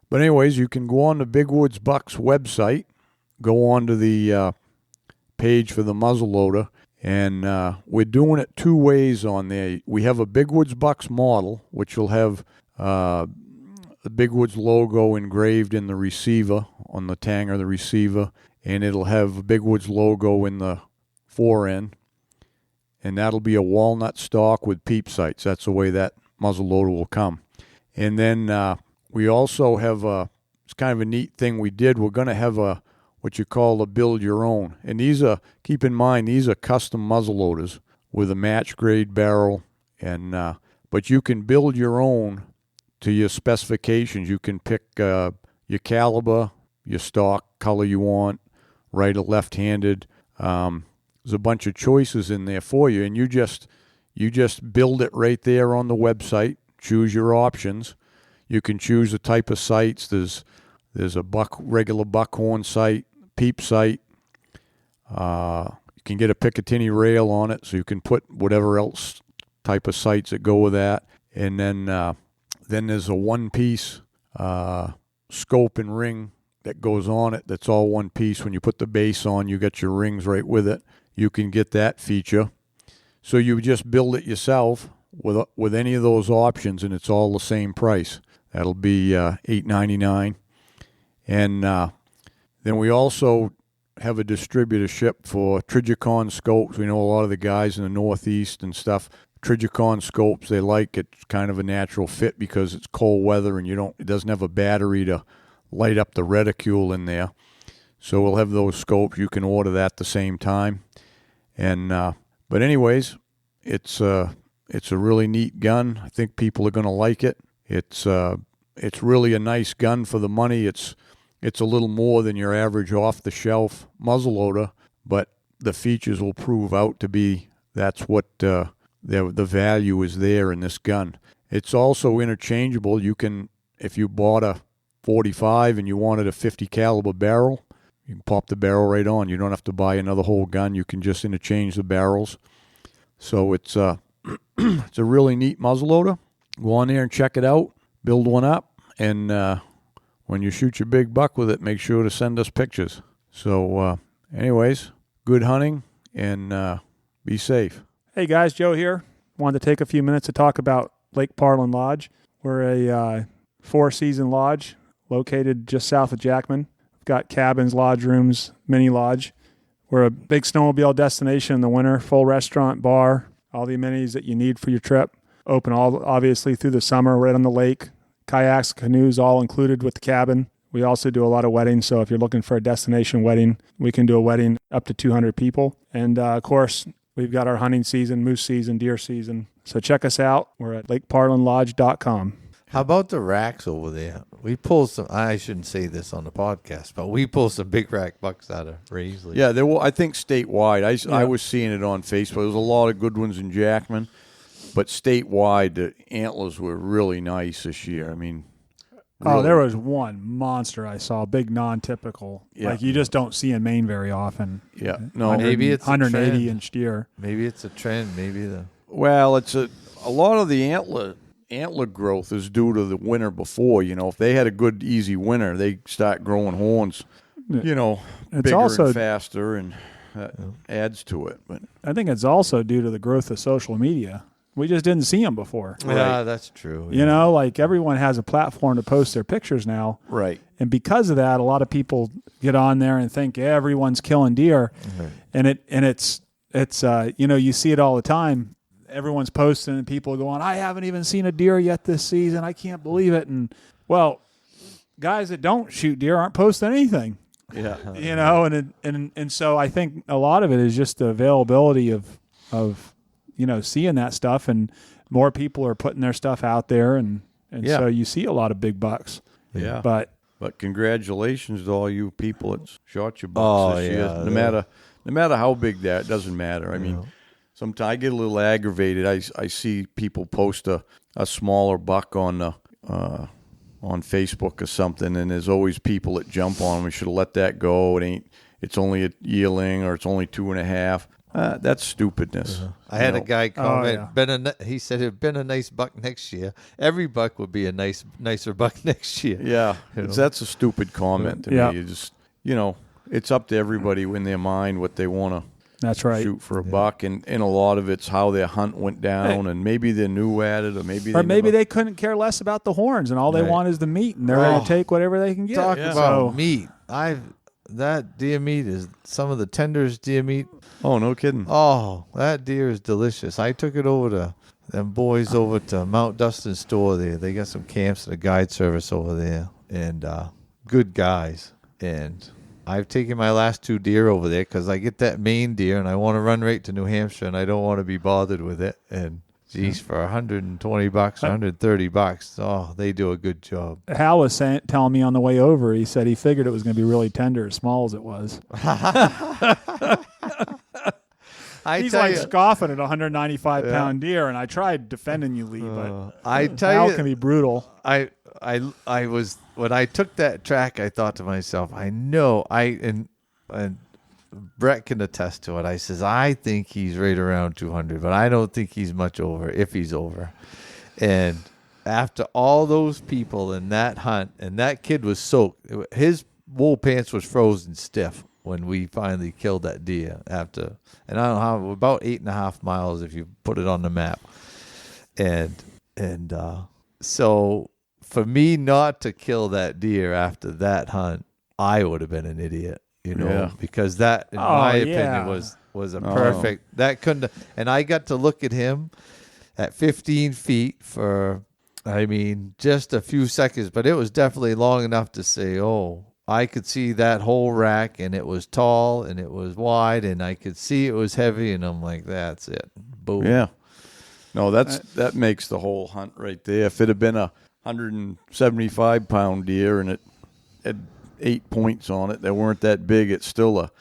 but anyways, you can go on the Big Woods Bucks website, go on to the page for the muzzleloader, and we're doing it two ways on there. We have a Big Woods Bucks model, which will have the Big Woods logo engraved in the receiver, on the tang or the receiver, and it'll have a Big Woods logo in the fore end. And that'll be a walnut stock with peep sights. That's the way that muzzleloader will come. And then we also have it's kind of a neat thing we did. We're going to have what you call a build your own. And keep in mind, these are custom muzzleloaders with a match grade barrel. And but you can build your own to your specifications. You can pick your caliber, your stock color you want, right or left-handed. There's a bunch of choices in there for you, and you just build it right there on the website. Choose your options. You can choose the type of sights. There's a regular buckhorn sight, peep sight. You can get a Picatinny rail on it, so you can put whatever else type of sights that go with that. And then there's a one-piece scope and ring that goes on it. That's all one piece. When you put the base on, you get your rings right with it. You can get that feature. So you just build it yourself with any of those options, and it's all the same price. That'll be $8.99. And then we also have a distributorship for Trijicon scopes. We know a lot of the guys in the Northeast and stuff. Trijicon scopes, they like it. It's kind of a natural fit because it's cold weather and it doesn't have a battery to light up the reticule in there. So we'll have those scopes. You can order that at the same time. And but anyways, it's a really neat gun. I think people are going to like it. It's really a nice gun for the money. It's a little more than your average off-the-shelf muzzleloader, but the features will prove out to be that's what the value is there in this gun. It's also interchangeable. You can, if you bought a 45 and you wanted a 50 caliber barrel, you can pop the barrel right on. You don't have to buy another whole gun. You can just interchange the barrels. So it's it's a really neat muzzleloader. Go on there and check it out. Build one up, and when you shoot your big buck with it, make sure to send us pictures. So, anyways, good hunting, and be safe. Hey guys, Joe here. Wanted to take a few minutes to talk about Lake Parlin Lodge. We're a 4-season lodge located just south of Jackman. We've got cabins, lodge rooms, mini lodge. We're a big snowmobile destination in the winter, full restaurant, bar, all the amenities that you need for your trip. Open obviously through the summer, right on the lake. Kayaks, canoes, all included with the cabin. We also do a lot of weddings, so if you're looking for a destination wedding, we can do a wedding up to 200 people. And, of course, we've got our hunting season, moose season, deer season. So check us out. We're at lakeparlinlodge.com. How about the racks over there? We pull some, I shouldn't say this on the podcast, but we pull some big rack bucks out of Raisley. Yeah, there were, I think statewide. I was seeing it on Facebook. There was a lot of good ones in Jackman. But statewide, the antlers were really nice this year. I mean, really. Oh, there was one monster I saw, big non-typical. Yeah. Like you just don't see in Maine very often. Yeah, no. Maybe it's 180-inch deer. Maybe it's a trend. Well, it's a lot of the antler growth is due to the winter before. You know, if they had a good, easy winter, they start growing horns, it's bigger and faster, and that adds to it. But I think it's also due to the growth of social media. We just didn't see them before. Yeah, that's true. You know, like everyone has a platform to post their pictures now. Right. And because of that, a lot of people get on there and think everyone's killing deer. Mm-hmm. And it's you see it all the time. Everyone's posting and people are going, I haven't even seen a deer yet this season. I can't believe it. And, well, guys that don't shoot deer aren't posting anything. Yeah. And so I think a lot of it is just the availability of seeing that stuff, and more people are putting their stuff out there, and so you see a lot of big bucks. Yeah. But congratulations to all you people that shot your bucks this year. No matter how big that, it doesn't matter. I mean, sometimes I get a little aggravated. I see people post a smaller buck on Facebook or something, and there's always people that jump on them. We should have let that go. It's only a yearling, or it's only 2.5. That's stupidness. I had a guy comment. He said it'd been a nice buck next year. Every buck would be a nicer buck next year. Yeah, that's a stupid comment to me. You just, it's up to everybody in their mind what they want to. That's right. Shoot for a buck, and a lot of it's how their hunt went down, and maybe they're new at it, or maybe they couldn't care less about the horns, and all they want is the meat, and they're going to take whatever they can get. Talk about meat. That deer meat is some of the tenderest deer meat. Oh, no kidding. Oh, that deer is delicious. I took it over to them boys over to Mount Dustin store there. They got some camps and a guide service over there, and good guys. And I've taken my last 2 deer over there because I get that Maine deer, and I want to run right to New Hampshire, and I don't want to be bothered with it. And Geez, for $120, $130, oh, they do a good job. Hal was telling me on the way over, he said he figured it was going to be really tender, as small as it was. He's like scoffing at a 195-pound deer, and I tried defending you, Lee, but I tell Hal you, can be brutal. I was, when I took that track, I thought to myself, I know, and Brett can attest to it. I says, I think he's right around 200, but I don't think he's much over, if he's over. And after all those people in that hunt, and that kid was soaked, his wool pants was frozen stiff when we finally killed that deer after, and I don't know how, about 8.5 miles if you put it on the map. And so for me not to kill that deer after that hunt, I would have been an idiot. Because that, in my opinion, was a perfect. That couldn't. And I got to look at him at 15 feet for, just a few seconds, but it was definitely long enough to say, oh, I could see that whole rack, and it was tall, and it was wide, and I could see it was heavy, and I'm like, that's it. Boom. Yeah. No, that makes the whole hunt right there. If it had been a 175-pound deer and it had 8 points on it that weren't that big, it's still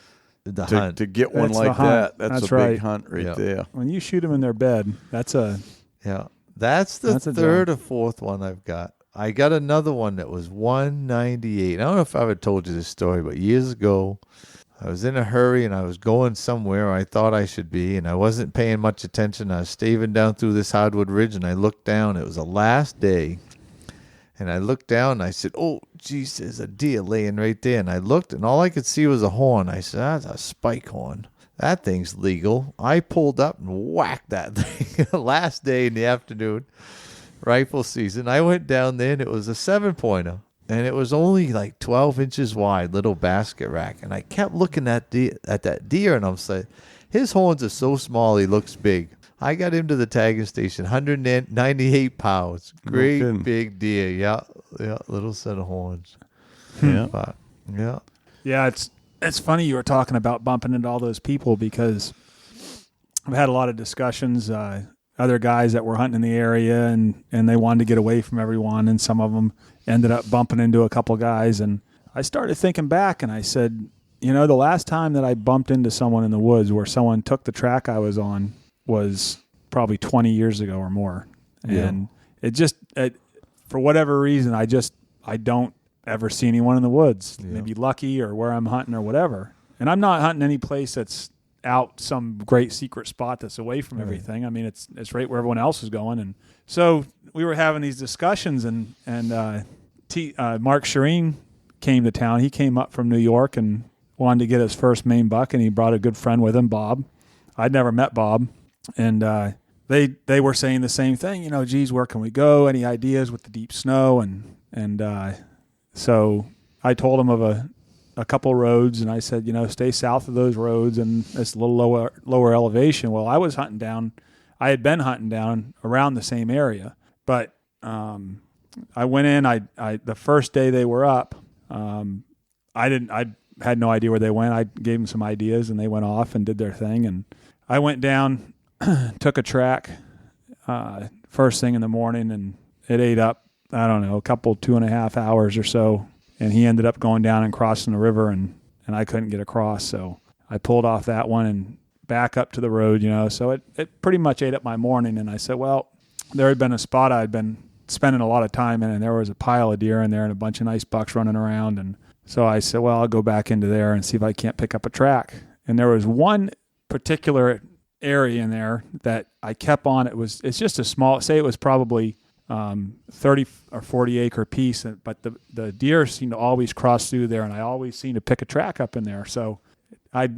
hunt. To get one like that. That's a big hunt right there. When you shoot them in their bed, that's the third or fourth one I've got. I got another one that was 198. I don't know if I ever told you this story, but years ago, I was in a hurry and I was going somewhere I thought I should be, and I wasn't paying much attention. I was staving down through this hardwood ridge, and I looked down. It was the last day. And I looked down and I said, oh, geez, there's a deer laying right there. And I looked and all I could see was a horn. I said, that's a spike horn. That thing's legal. I pulled up and whacked that thing. Last day in the afternoon, rifle season. I went down there and it was a 7-pointer. And it was only like 12 inches wide, little basket rack. And I kept looking at that deer and I'm saying, his horns are so small he looks big. I got him to the tagging station, 198 pounds. Great big deer. Yeah, little set of horns. Yeah. But, yeah. Yeah, it's funny you were talking about bumping into all those people because I've had a lot of discussions, other guys that were hunting in the area and they wanted to get away from everyone, and some of them ended up bumping into a couple guys. And I started thinking back and I said, the last time that I bumped into someone in the woods where someone took the track I was on was probably 20 years ago or more. And for whatever reason, I don't ever see anyone in the woods. Yeah. Maybe lucky or where I'm hunting or whatever. And I'm not hunting any place that's out some great secret spot that's away from everything. It's right where everyone else is going. And so we were having these discussions and Mark Shireen came to town. He came up from New York and wanted to get his first Maine buck, and he brought a good friend with him, Bob. I'd never met Bob. And they were saying the same thing, geez, where can we go? Any ideas with the deep snow? And so I told him of a couple roads, and I said, stay south of those roads, and it's a little lower elevation. Well, I had been hunting down around the same area, but I went in. I the first day they were up, I had no idea where they went. I gave them some ideas, and they went off and did their thing, and I went down, took a track first thing in the morning, and it ate up, I don't know, 2.5 hours or so. And he ended up going down and crossing the river, and I couldn't get across. So I pulled off that one and back up to the road, So it pretty much ate up my morning. And I said, well, there had been a spot I'd been spending a lot of time in, and there was a pile of deer in there and a bunch of nice bucks running around. And so I said, well, I'll go back into there and see if I can't pick up a track. And there was one particular area in there that I kept on. It's just a small, say it was probably 30 or 40 acre piece, but the deer seemed to always cross through there, and I always seemed to pick a track up in there. So I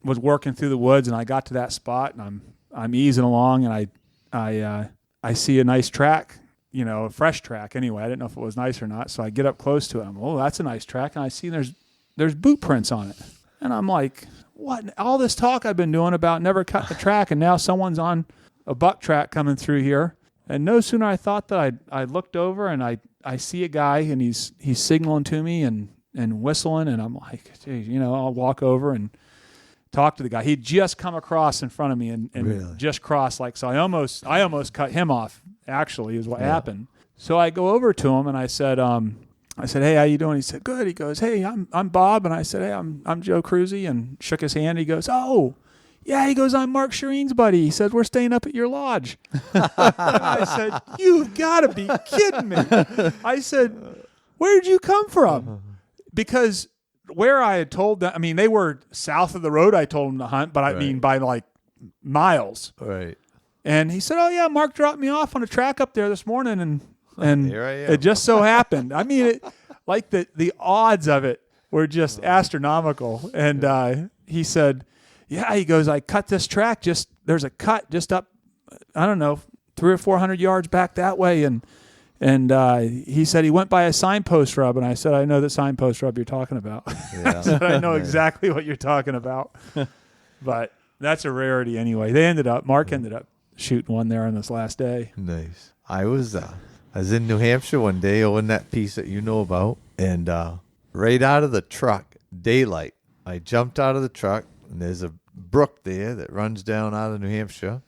was working through the woods, and I got to that spot, and I'm easing along, and I see a nice track, a fresh track anyway. I didn't know if it was nice or not, so I get up close to it. Oh, that's a nice track, and I see there's boot prints on it, and I'm like, what? All this talk I've been doing about never cutting the track, and now someone's on a buck track coming through here. And no sooner I thought that I looked over and I see a guy, and he's signaling to me and whistling, and I'm like, geez, I'll walk over, and talk to the guy. He'd just come across in front of me and Really? just crossed so I almost cut him off, actually, is what happened. So I go over to him and I said, hey, how you doing? He said, good. He goes, hey, I'm Bob. And I said, hey, I'm Joe Cruzy, and shook his hand. He goes, oh, yeah. He goes, I'm Mark Shireen's buddy. He said, we're staying up at your lodge. I said, you've got to be kidding me. I said, where did you come from? Because where I had told them, I mean, they were south of the road I told them to hunt, but I mean by like miles. Right. And he said, oh, yeah, Mark dropped me off on a track up there this morning, and Here I am. it just so happened. I mean, the odds of it were just astronomical. And he said, yeah, he goes, I cut this track. There's a cut just up, I don't know, 300 or 400 yards back that way. And he said he went by a signpost rub. And I said, I know the signpost rub you're talking about. Yeah. I said, I know exactly what you're talking about. But that's a rarity anyway. Mark ended up shooting one there on this last day. Nice. I was in New Hampshire one day in that piece that you know about, and right out of the truck, daylight, I jumped out of the truck, and there's a brook there that runs down out of New Hampshire,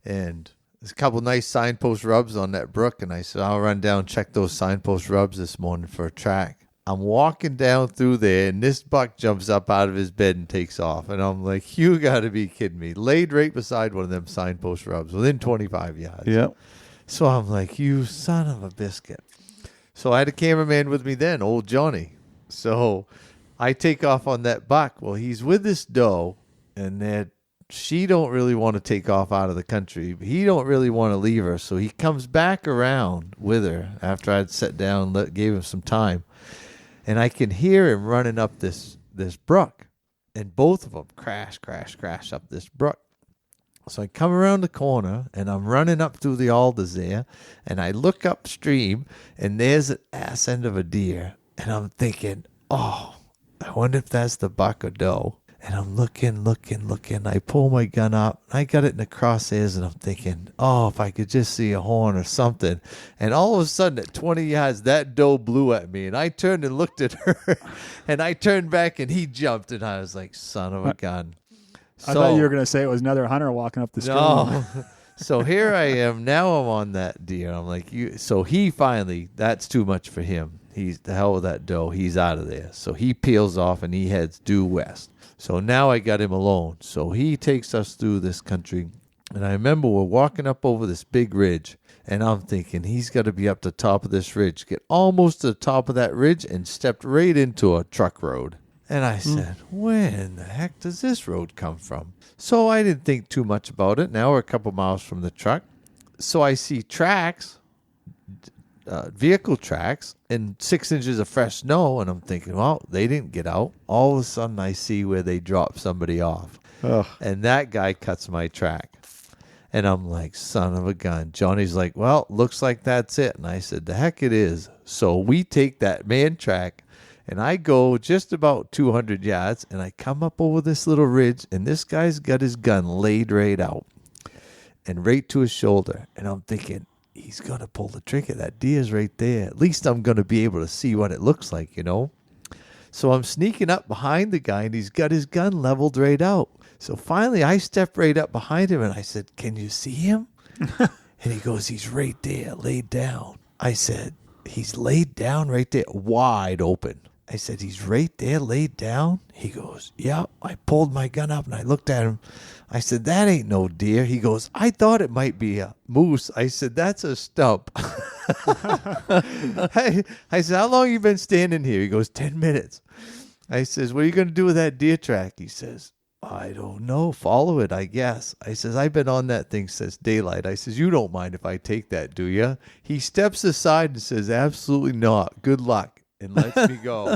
and there's a couple nice signpost rubs on that brook, and I said, I'll run down and check those signpost rubs this morning for a track. I'm walking down through there, and this buck jumps up out of his bed and takes off. And I'm like, you got to be kidding me. Laid right beside one of them signpost rubs within 25 yards. Yep. So I'm like, you son of a biscuit. So I had a cameraman with me then, old Johnny. So I take off on that buck. Well, he's with this doe, and she don't really want to take off out of the country. He don't really want to leave her. So he comes back around with her after I'd sat down and gave him some time. And I can hear him running up this brook. And both of them crash up this brook. So I come around the corner, and I'm running up through the alders there, and I look upstream, and there's an ass end of a deer. And I'm thinking, oh, I wonder if that's the buck or doe. And I'm looking. I pull my gun up. I got it in the crosshairs, and I'm thinking, oh, if I could just see a horn or something. And all of a sudden, at 20 yards, that doe blew at me. And I turned and looked at her, and I turned back, and he jumped. And I was like, son of a gun. I thought you were going to say it was another hunter walking up the street. No. So here I am. Now I'm on that deer. I'm like, so he finally, that's too much for him. He's the hell with that doe. He's out of there. So he peels off, and he heads due west. So now I got him alone. So he takes us through this country. And I remember we're walking up over this big ridge. And I'm thinking he's got to be up the top of this ridge. Get almost to the top of that ridge and stepped right into a truck road. And I said, where in the heck does this road come from? So I didn't think too much about it. Now we're a couple miles from the truck. So I see tracks, vehicle tracks, and 6 inches of fresh snow. And I'm thinking, well, they didn't get out. All of a sudden, I see where they dropped somebody off. Ugh. And that guy cuts my track. And I'm like, son of a gun. Johnny's like, well, looks like that's it. And I said, the heck it is. So we take that man track, and I go just about 200 yards, and I come up over this little ridge, and this guy's got his gun laid right out and right to his shoulder. And I'm thinking, he's going to pull the trigger. That deer's right there. At least I'm going to be able to see what it looks like, you know. So I'm sneaking up behind the guy, and he's got his gun leveled right out. So finally, I step right up behind him, and I said, can you see him? And he goes, he's right there, laid down. I said, he's laid down right there, wide open. I said, he's right there, laid down? He goes, yeah. I pulled my gun up, and I looked at him. I said, that ain't no deer. He goes, I thought it might be a moose. I said, that's a stump. I said, how long you been standing here? He goes, 10 minutes. I says, what are you going to do with that deer track? He says, I don't know. Follow it, I guess. I says, I've been on that thing since daylight. I says, you don't mind if I take that, do you? He steps aside and says, absolutely not. Good luck. And lets me go.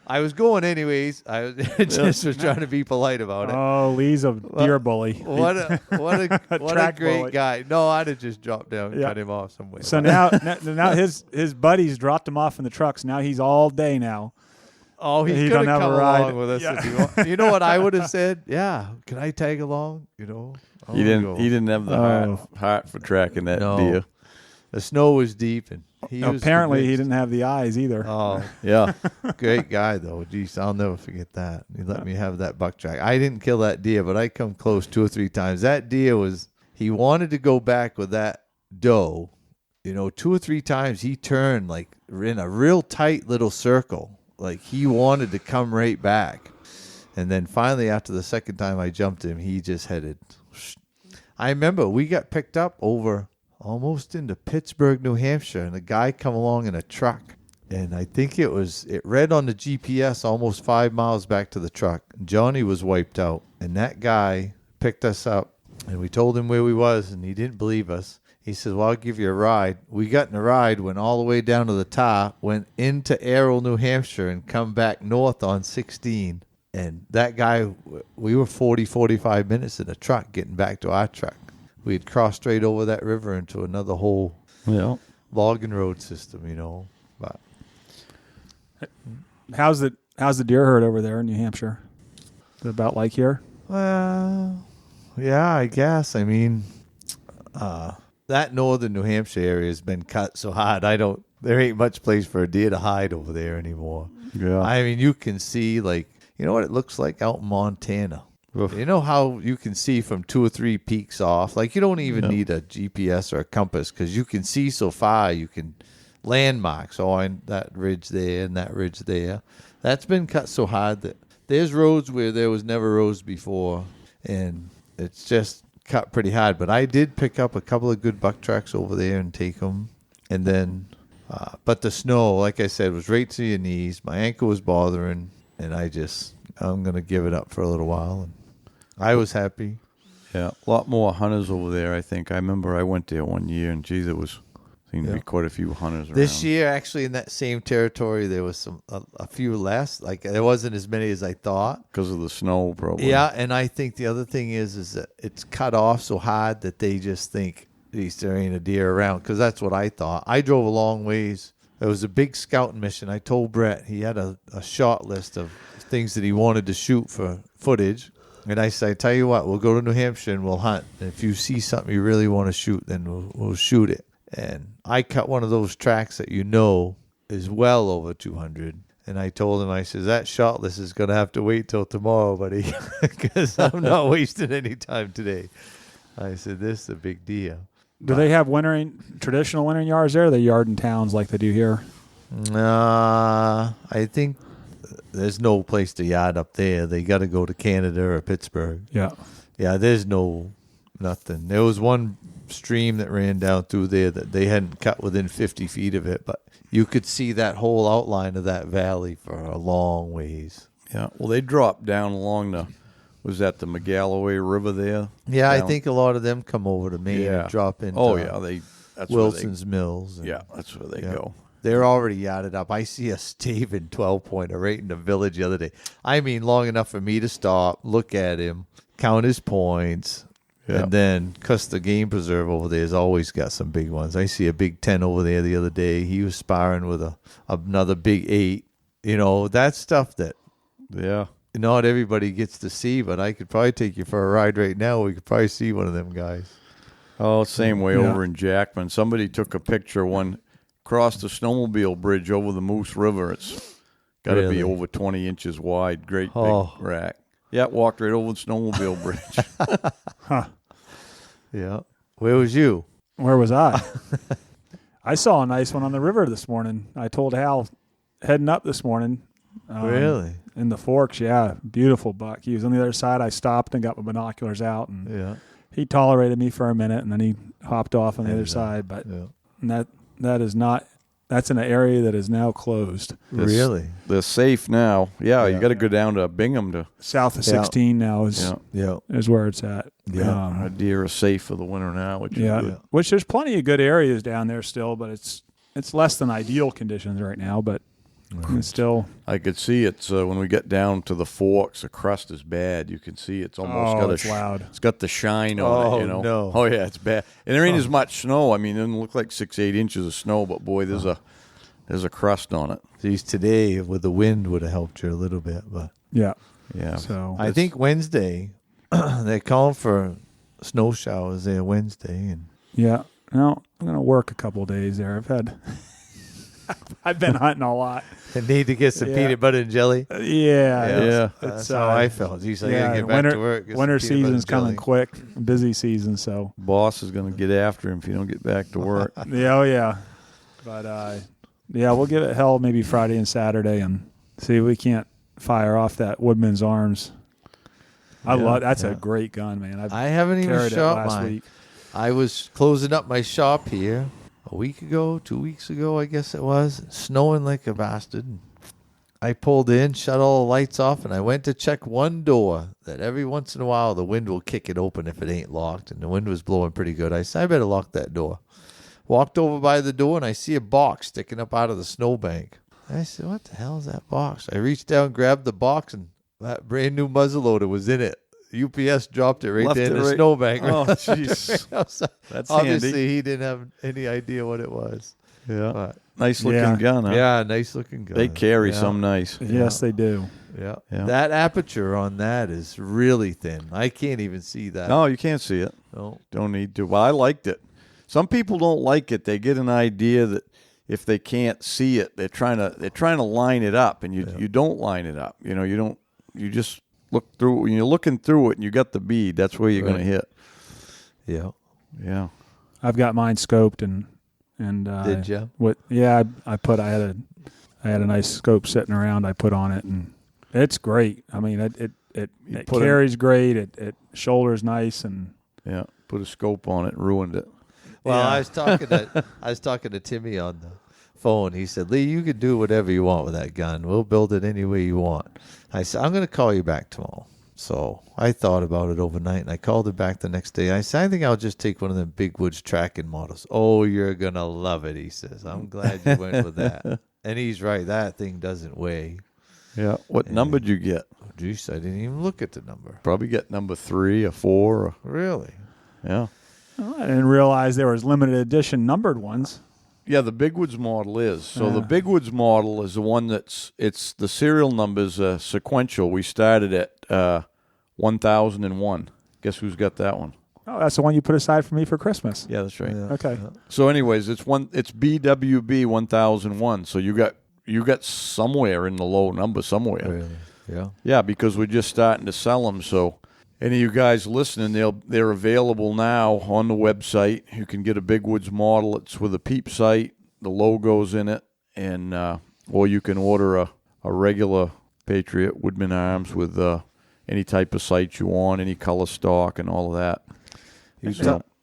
I was going anyways. I just was trying to be polite about it. Oh, Lee's a deer bully. What a great bully. guy. No, I'd have just dropped down and cut him off somewhere. So now his buddies dropped him off in the trucks. Now he's all day now. Oh, he could have come along with us if he wanted. You know what I would have said? Yeah, can I tag along? You know, He didn't have the heart for tracking that deer. The snow was deep, and apparently he didn't have the eyes either. Oh, Yeah. great guy, though. Jeez, I'll never forget that. He let me have that buck track. I didn't kill that deer, but I come close 2 or 3 times. That deer he wanted to go back with that doe. 2 or 3 times he turned like in a real tight little circle. Like he wanted to come right back. And then finally, after the second time I jumped him, he just headed. I remember we got picked up over almost into Pittsburgh, New Hampshire, and a guy come along in a truck. And I think it read on the GPS almost 5 miles back to the truck. Johnny was wiped out. And that guy picked us up, and we told him where we was, and he didn't believe us. He said, well, I'll give you a ride. We got in a ride, went all the way down to the top, went into Errol, New Hampshire, and come back north on 16. And that guy, we were 40, 45 minutes in a truck getting back to our truck. We had crossed straight over that river into another whole logging road system, But How's the deer herd over there in New Hampshire? Is it about like here? Well, yeah, I guess. I mean, that northern New Hampshire area has been cut so hard. There ain't much place for a deer to hide over there anymore. Yeah. I mean, you can see, like, you know what it looks like out in Montana? Oof. You know how you can see from 2 or 3 peaks off? Like, you don't even need a GPS or a compass because you can see so far. You can landmarks. Oh, and that ridge there and that ridge there. That's been cut so hard that there's roads where there was never roads before, and it's just cut pretty hard. But I did pick up a couple of good buck tracks over there and take them. And then, but the snow, like I said, was right to your knees. My ankle was bothering, and I'm going to give it up for a little while. And I was happy. Yeah, a lot more hunters over there, I think. I remember I went there one year, and geez, seemed to be quite a few hunters around. This year, actually, in that same territory, there was a few less. Like, there wasn't as many as I thought. Because of the snow, probably. Yeah, and I think the other thing is that it's cut off so hard that they just think, geez, there ain't a deer around. Because that's what I thought. I drove a long ways. It was a big scouting mission. I told Brett he had a shot list of things that he wanted to shoot for footage. And I said, I tell you what, we'll go to New Hampshire and we'll hunt. And if you see something you really want to shoot, then we'll shoot it. And I cut one of those tracks that is well over 200. And I told him, I said, that shot list is going to have to wait till tomorrow, buddy, because I'm not wasting any time today. I said, this is a big deal. Do they have traditional wintering yards there? Or are they yard in towns like they do here? I think there's no place to yard up there. They got to go to Canada or Pittsburgh. Yeah. Yeah, there's nothing. There was one stream that ran down through there that they hadn't cut within 50 feet of it, but you could see that whole outline of that valley for a long ways. Yeah, well, they dropped down along was that the McGalloway River there? Yeah, I think a lot of them come over to Maine and drop into that's Wilson's Mills. That's where they go. They're already yarded up. I see a Staven 12-pointer right in the village the other day. I mean, long enough for me to stop, look at him, count his points, and then, because the game preserve over there has always got some big ones. I see a big 10 over there the other day. He was sparring with another big 8. That's stuff that not everybody gets to see, but I could probably take you for a ride right now. We could probably see one of them guys. Oh, same way over in Jackman. Somebody took a picture across the snowmobile bridge over the Moose River. It's got to be over 20 inches wide. Great big rack. Yeah, walked right over the snowmobile bridge. Huh. Yeah. Where was you? Where was I? I saw a nice one on the river this morning. I told Hal heading up this morning. Really? In the Forks, yeah. Beautiful buck. He was on the other side. I stopped and got my binoculars out, and he tolerated me for a minute, and then he hopped off on the other side. But that's in an area that is now closed. Really? They're safe now. Yeah, you got to go down to Bingham to south of 16 now is where it's at. Yeah, our deer are safe for the winter now, which is good. Which there's plenty of good areas down there still, but it's less than ideal conditions right now. But it's still, I could see it's when we get down to the Forks, the crust is bad. You can see it's almost got loud. It's got the shine on it. No. Oh yeah, it's bad, and there ain't as much snow. I mean, it doesn't look like 6-8 inches of snow, but boy, there's a crust on it. Geez, today with the wind would have helped you a little bit, but yeah. So I think Wednesday they're calling for snow showers there Wednesday, and no, I'm gonna work a couple of days there. I've had I've been hunting a lot. I need to get some peanut butter and jelly. Yeah. That's how I felt. Geez, I gotta get back to work. Get some Winter peanut butter season's and jelly. coming quick. Busy season, so. Boss is going to get after him if you don't get back to work. Yeah. But, we'll give it hell maybe Friday and Saturday and see if we can't fire off that Woodman's Arms. I love that's a great gun, man. I haven't even carried it shot last mine. week. I was closing up my shop here a week ago, 2 weeks ago, I guess it was, snowing like a bastard. I pulled in, shut all the lights off, and I went to check one door that every once in a while the wind will kick it open if it ain't locked, and the wind was blowing pretty good. I said, I better lock that door. Walked over by the door, and I see a box sticking up out of the snowbank. I said, what the hell is that box? I reached down, grabbed the box, and that brand new muzzleloader was in it. UPS dropped it right there in the snowbank. Oh, jeez. That's obviously handy. he didn't have any idea what it was. Yeah. But, Nice looking gun, huh? yeah, nice looking gun. They carry some nice. Yes, they do. Yeah. Yeah. That aperture on that is really thin. I can't even see that. No, you can't see it. No. Don't need to. Well, I liked it. Some people don't like it. They get an idea that if they can't see it, they're trying to line it up, and you don't line it up. You just look through. When you're looking through it and you got the bead, that's where you're going to hit. Yeah. Yeah. I've got mine scoped and did you? I had a nice scope sitting around. I put on it and it's great. I mean, it carries great. It shoulders nice and put a scope on it, ruined it. Well, I was talking to Timmy on the phone. He said, Lee, you can do whatever you want with that gun. We'll build it any way you want. I said, I'm going to call you back tomorrow. So I thought about it overnight, and I called her back the next day. I said, I think I'll just take one of them Big Woods tracking models. Oh, you're going to love it, he says. I'm glad you went with that. And he's right. That thing doesn't weigh. Yeah. What number did you get? Geez, I didn't even look at the number. Probably get number 3 or 4. Or, Really? yeah. I didn't realize there was limited edition numbered ones. Yeah, the Big Woods model is. So the Big Woods model is the one it's the serial numbers sequential. We started at 1001. Guess who's got that one? Oh, that's the one you put aside for me for Christmas. Yeah, that's right. Yeah. Okay. So anyways, it's BWB 1001. So you got somewhere in the low number somewhere. Really? Yeah. Yeah, because we're just starting to sell them. So any of you guys listening, they're available now on the website. You can get a Big Woods model. It's with a peep sight. The logo's in it, and or you can order a regular Patriot Woodman Arms with any type of sight you want, any color stock, and all of that.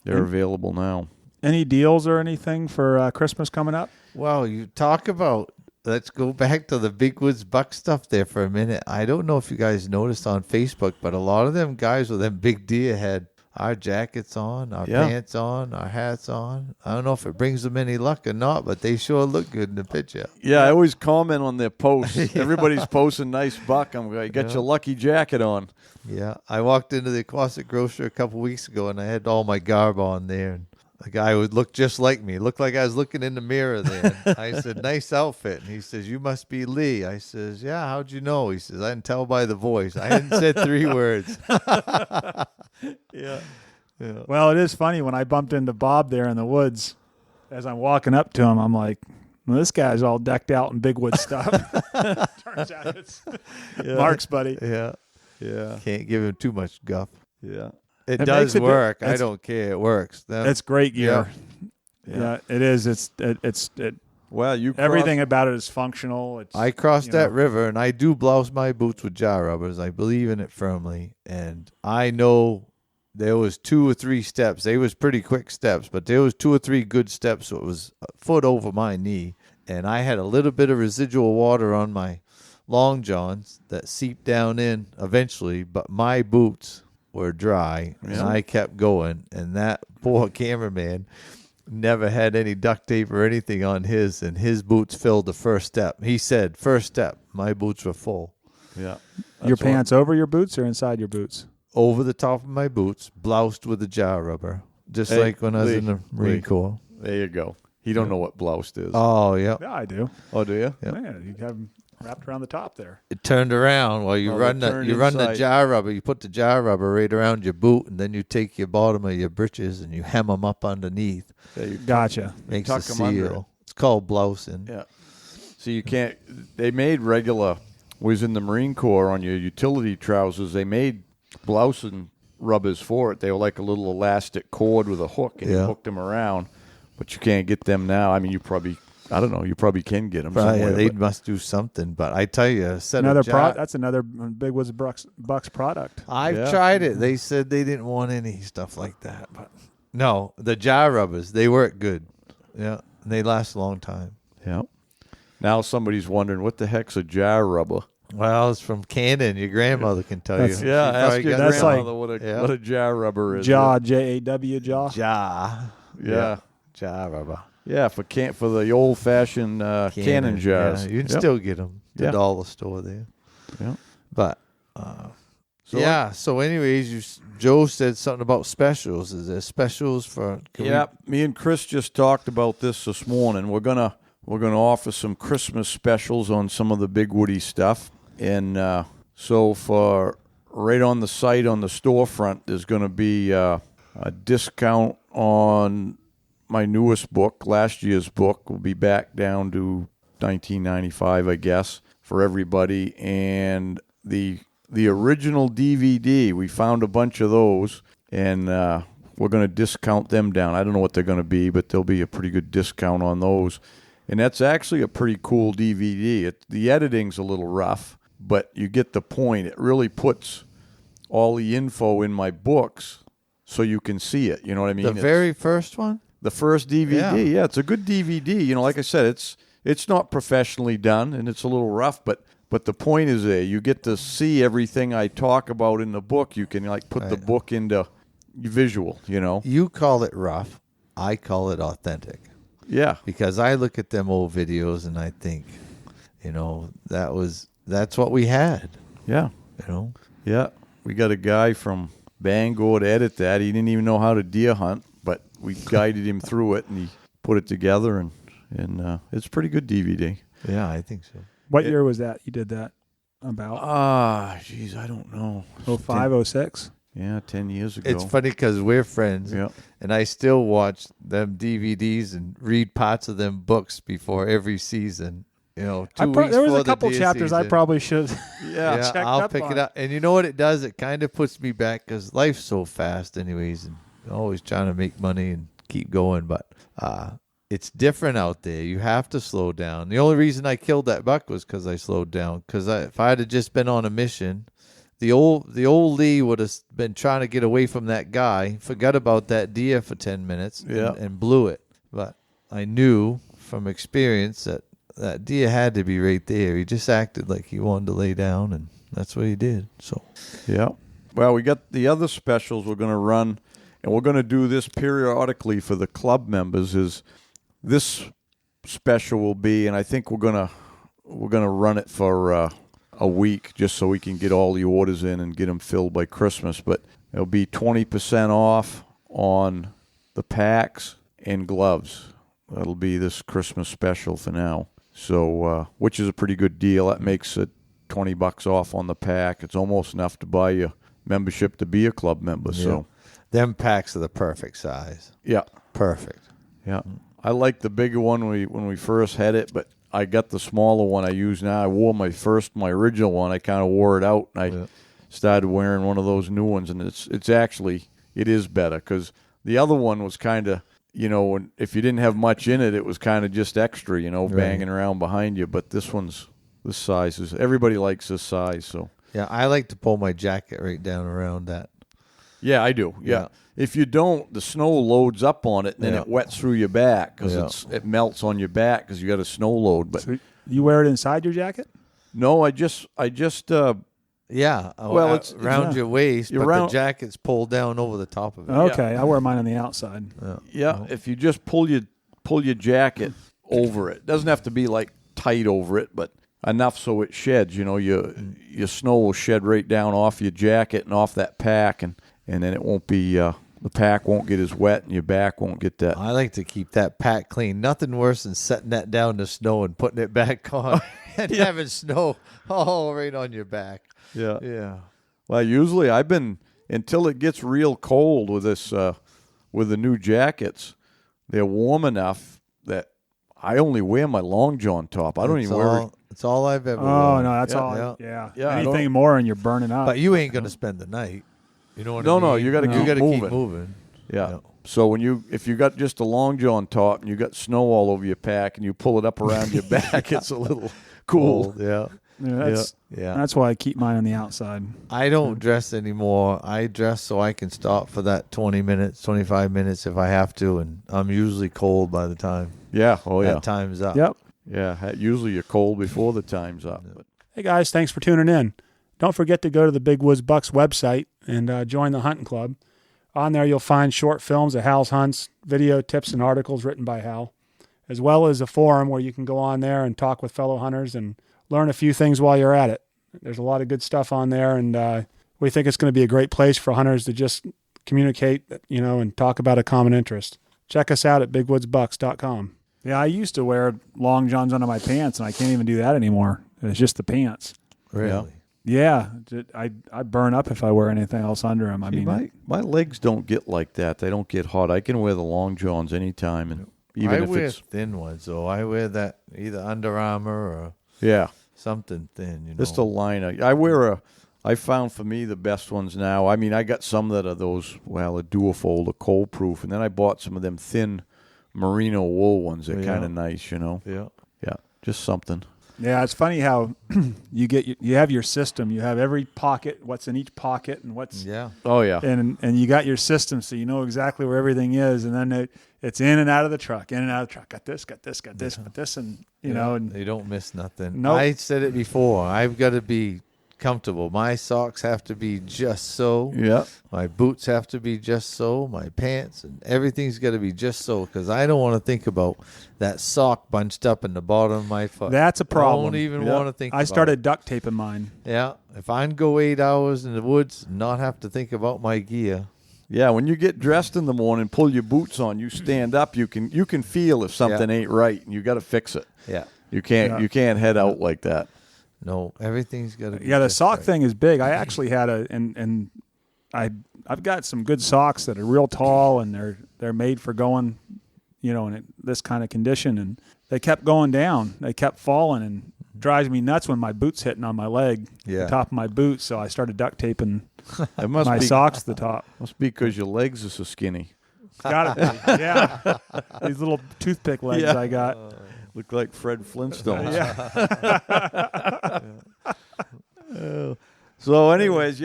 They're available now. Any deals or anything for Christmas coming up? Well, you talk about, let's go back to the Big Woods Buck stuff there for a minute. I don't know if you guys noticed on Facebook, but a lot of them guys with them big deer had our jackets on, our pants on, our hats on. I don't know if it brings them any luck or not, but they sure look good in the picture. Yeah, I always comment on their posts. Everybody's posting nice buck. I'm going, got your lucky jacket on. Yeah, I walked into the Quasit Grocer a couple weeks ago, and I had all my garb on there, and the guy would look just like me. Looked like I was looking in the mirror there. And I said, nice outfit. And he says, you must be Lee. I says, yeah, how'd you know? He says, I can tell by the voice. I hadn't said 3 words. Yeah. Well, it is funny when I bumped into Bob there in the woods. As I'm walking up to him, I'm like, well, this guy's all decked out in Big Wood stuff. Turns out it's Mark's buddy. Yeah. Yeah. Can't give him too much guff. Yeah. It does work. I don't care. It works. It's great gear. Yeah, it is. Well, everything about it is functional. I crossed that river, and I do blouse my boots with jar rubbers. I believe in it firmly, and I know there was 2 or 3 steps. They was pretty quick steps, but there was 2 or 3 good steps, so it was a foot over my knee, and I had a little bit of residual water on my long johns that seeped down in eventually, but my boots were dry, and I kept going, and that poor cameraman never had any duct tape or anything on his, and his boots filled the first step. He said, first step, my boots were full. Yeah. Your pants over your boots or inside your boots? Over the top of my boots, bloused with a jar rubber, just like when I was in the Marine Corps. There you go. He don't know what bloused is. Oh, yeah. Yeah, I do. Oh, do you? Yep. Man, you have them wrapped around the top there. It turned around while you run the jar rubber. You put the jar rubber right around your boot, and then you take your bottom of your breeches and you hem them up underneath. Gotcha. Makes tuck a 'em under seal. It's called blousing. Yeah. So you can't. They made regular. Was in the Marine Corps on your utility trousers. They made blousing rubbers for it. They were like a little elastic cord with a hook, and you hooked them around. But you can't get them now. I mean, you probably. I don't know. You probably can get them somewhere. Yeah, they must do something. But I tell you, that's another Big Woods Bucks product. I've tried it. They said they didn't want any stuff like that. But no, the jar rubbers, they work good. Yeah, and they last a long time. Yeah. Now somebody's wondering, what the heck's a jar rubber? Well, it's from Cannon. Your grandmother can tell you. Yeah, ask your that's grandmother what a jar rubber is. Jaw, Jaw. Jar. Yeah. Jar rubber. Yeah, for the old-fashioned Cannon jars. Yeah, you can still get them at the dollar store there. Yeah. But, so anyways, Joe said something about specials. Is there specials for... Me and Chris just talked about this morning. We're gonna offer some Christmas specials on some of the Big Woody stuff. And so for right on the site on the storefront, there's going to be a discount on my newest book. Last year's book will be back down to $19.95, I guess, for everybody. And the original DVD, we found a bunch of those, and we're going to discount them down. I don't know what they're going to be, but there'll be a pretty good discount on those. And that's actually a pretty cool DVD. The editing's a little rough, but you get the point. It really puts all the info in my books so you can see it. You know what I mean? The very first one? The first DVD, yeah, it's a good DVD. You know, like I said, it's not professionally done, and it's a little rough, but the point is there. You get to see everything I talk about in the book. You can, put the book into visual, you know. You call it rough. I call it authentic. Yeah. Because I look at them old videos and I think, that's what we had. Yeah. Yeah. We got a guy from Bangor to edit that. He didn't even know how to deer hunt, but we guided him through it, and he put it together, and it's a pretty good DVD. Yeah, I think so. What year was that you did that about? I don't know. 05, 06? Yeah, 10 years ago. It's funny because we're friends, and I still watch them DVDs and read parts of them books before every season. 2 weeks there was before a couple chapters season. I probably should. I'll pick it up. And you know what it does? It kind of puts me back because life's so fast, anyways, and always trying to make money and keep going. But it's different out there. You have to slow down. The only reason I killed that buck was because I slowed down. Because if I had just been on a mission, the old Lee would have been trying to get away from that guy, forgot about that deer for 10 minutes, and blew it. But I knew from experience that deer had to be right there. He just acted like he wanted to lay down, and that's what he did. So, well, we got the other specials we're going to run, and we're going to do this periodically for the club members. Is this special will be, and I think we're gonna run it for a week just so we can get all the orders in and get them filled by Christmas. But it'll be 20% off on the packs and gloves. That'll be this Christmas special for now. So, which is a pretty good deal. That makes it $20 off on the pack. It's almost enough to buy you membership to be a club member. Yeah. So, them packs are the perfect size. Yeah, perfect. Yeah, I like the bigger one when we first had it, but I got the smaller one I use now. I wore my original one. I kind of wore it out, and I started wearing one of those new ones, and it is better because the other one was kind of, if you didn't have much in it, it was kind of just extra, banging around behind you. But this size is, everybody likes this size. So yeah, I like to pull my jacket right down around that. Yeah, I do. Yeah. If you don't, the snow loads up on it, and then it wets through your back because it melts on your back because you got a snow load. But so you wear it inside your jacket? No, I just. Well, it's around your waist, but the jacket's pulled down over the top of it. Okay, I wear mine on the outside. Yeah, if you just pull your jacket over it, doesn't have to be like tight over it, but enough so it sheds. Your snow will shed right down off your jacket and off that pack, and then it won't be. The pack won't get as wet, and your back won't get that. I like to keep that pack clean. Nothing worse than setting that down to snow and putting it back on and having snow all right on your back. Yeah. Well, usually I've been, until it gets real cold with this, with the new jackets, they're warm enough that I only wear my long john top. I don't even wear it. It's all I've ever worn. Oh, no, that's Yeah, all. yeah. Yeah. Anything more and you're burning up. But you ain't going to spend the night. You know what I mean? No, you got to keep moving. Yeah. So if you got just a long john top and you got snow all over your pack and you pull it up around your back, it's a little cool. Yeah. That's why I keep mine on the outside. I don't dress anymore. I dress so I can stop for that 20 minutes, 25 minutes if I have to, and I'm usually cold by the time that time's up. Yep. Yeah, usually you're cold before the time's up. But. Hey, guys, thanks for tuning in. Don't forget to go to the Big Woods Bucks website and join the hunting club. On there, you'll find short films of Hal's hunts, video tips and articles written by Hal, as well as a forum where you can go on there and talk with fellow hunters and learn a few things while you're at it. There's a lot of good stuff on there, and we think it's going to be a great place for hunters to just communicate, and talk about a common interest. Check us out at bigwoodsbucks.com. Yeah, I used to wear long johns under my pants, and I can't even do that anymore. It's just the pants. Really? Yeah, I burn up if I wear anything else under them. I mean, my legs don't get like that. They don't get hot. I can wear the long johns anytime, and even if wear it's thin ones, so I wear that either Under Armour or something thin. Just a line. I found for me the best ones now. I mean, I got some that are those a dual-fold, a cold proof, and then I bought some of them thin merino wool ones. They're kind of nice, Yeah. Yeah, just something. Yeah, it's funny how you have your system. You have every pocket, what's in each pocket, and what's Oh yeah, and you got your system, so you know exactly where everything is, and then it's in and out of the truck, in and out of the truck. Got this, got this, and you know, and you don't miss nothing. Nope. I said it before. I've got to be comfortable. My socks have to be just so. Yeah. My boots have to be just so. My pants and everything's got to be just so, because I don't want to think about that sock bunched up in the bottom of my foot. That's a problem. I don't even want to think. I started duct taping mine. Yeah, if I can go 8 hours in the woods, and not have to think about my gear. Yeah, when you get dressed in the morning, pull your boots on, you stand up, you can feel if something ain't right, and you got to fix it. Yeah, you can't head out like that. No, everything's got to be. Yeah, the sock thing is big. I actually had I've got some good socks that are real tall, and they're made for going, in this kind of condition, and they kept going down. They kept falling, and it drives me nuts when my boot's hitting on my leg, the top of my boot. So I started duct taping my socks to the top. Must be because your legs are so skinny. Got it. Yeah, these little toothpick legs I got. Look like Fred Flintstone. So anyways,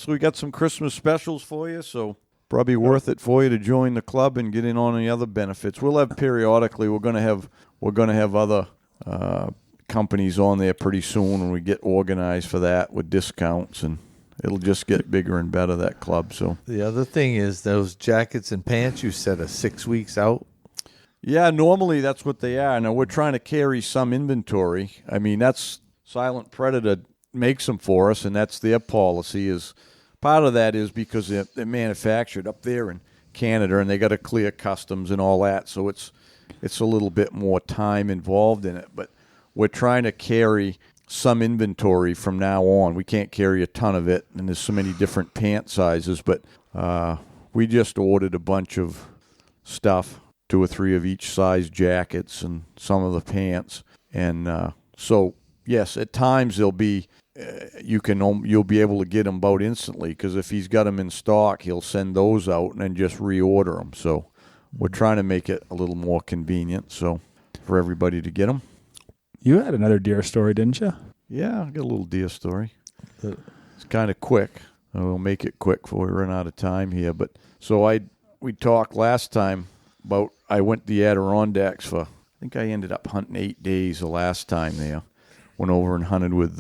we got some Christmas specials for you, so probably worth it for you to join the club and get in on any other benefits. We'll have periodically, we're going to have other companies on there pretty soon when we get organized for that with discounts, and it'll just get bigger and better, that club. So the other thing is those jackets and pants you said are 6 weeks out. Yeah, normally that's what they are. Now, we're trying to carry some inventory. I mean, that's Silent Predator makes them for us, and that's their policy. Is part of that is because they're manufactured up there in Canada, and they got to clear customs and all that, so it's a little bit more time involved in it. But we're trying to carry some inventory from now on. We can't carry a ton of it, and there's so many different pant sizes, but we just ordered a bunch of stuff. 2 or 3 of each size jackets and some of the pants, and so yes, at times they'll be you'll be able to get them about instantly, because if he's got them in stock, he'll send those out and then just reorder them. So we're trying to make it a little more convenient, so for everybody to get them. You had another deer story, didn't you? Yeah, I got a little deer story. It's kind of quick. We'll make it quick before we run out of time here. But so we talked last time about I went to the Adirondacks for, I think I ended up hunting 8 days the last time there. Went over and hunted with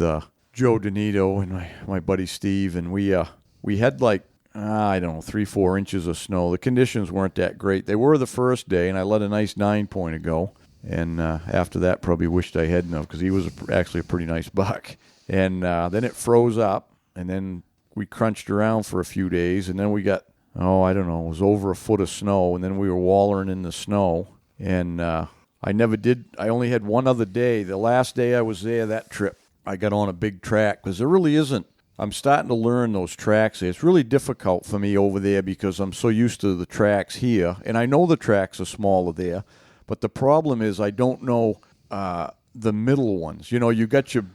Joe Donito and my buddy Steve, and we had like, 3-4 inches of snow. The conditions weren't that great. They were the first day, and I let a nice 9-pointer go. And after that, probably wished I hadn't have, because he was actually a pretty nice buck. And then it froze up, and then we crunched around for a few days, and then we got, it was over a foot of snow, and then we were wallering in the snow. And I only had one other day. The last day I was there, that trip, I got on a big track, because there really isn't. I'm starting to learn those tracks there. It's really difficult for me over there because I'm so used to the tracks here, and I know the tracks are smaller there, But the problem is I don't know the middle ones. You know, you got your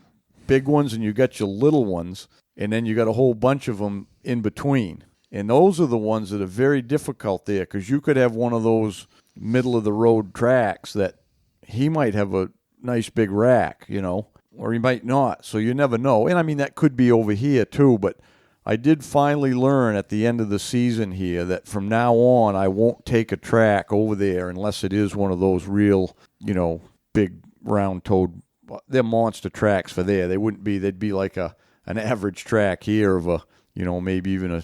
big ones and you got your little ones, and then you got a whole bunch of them in between. And those are the ones that are very difficult there, because you could have one of those middle-of-the-road tracks that he might have a nice big rack, you know, or he might not. So you never know. And, I mean, that could be over here too, but I did finally learn at the end of the season here that from now on I won't take a track over there unless it is one of those real, you know, big round-toed. They're monster tracks for there. They'd be like an average track here of a, you know, maybe even a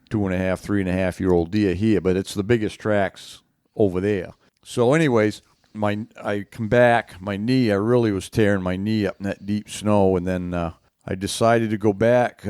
2.5, 3.5-year-old deer here, but it's the biggest tracks over there. So anyways, I come back, my knee, I really was tearing my knee up in that deep snow, and then I decided to go back.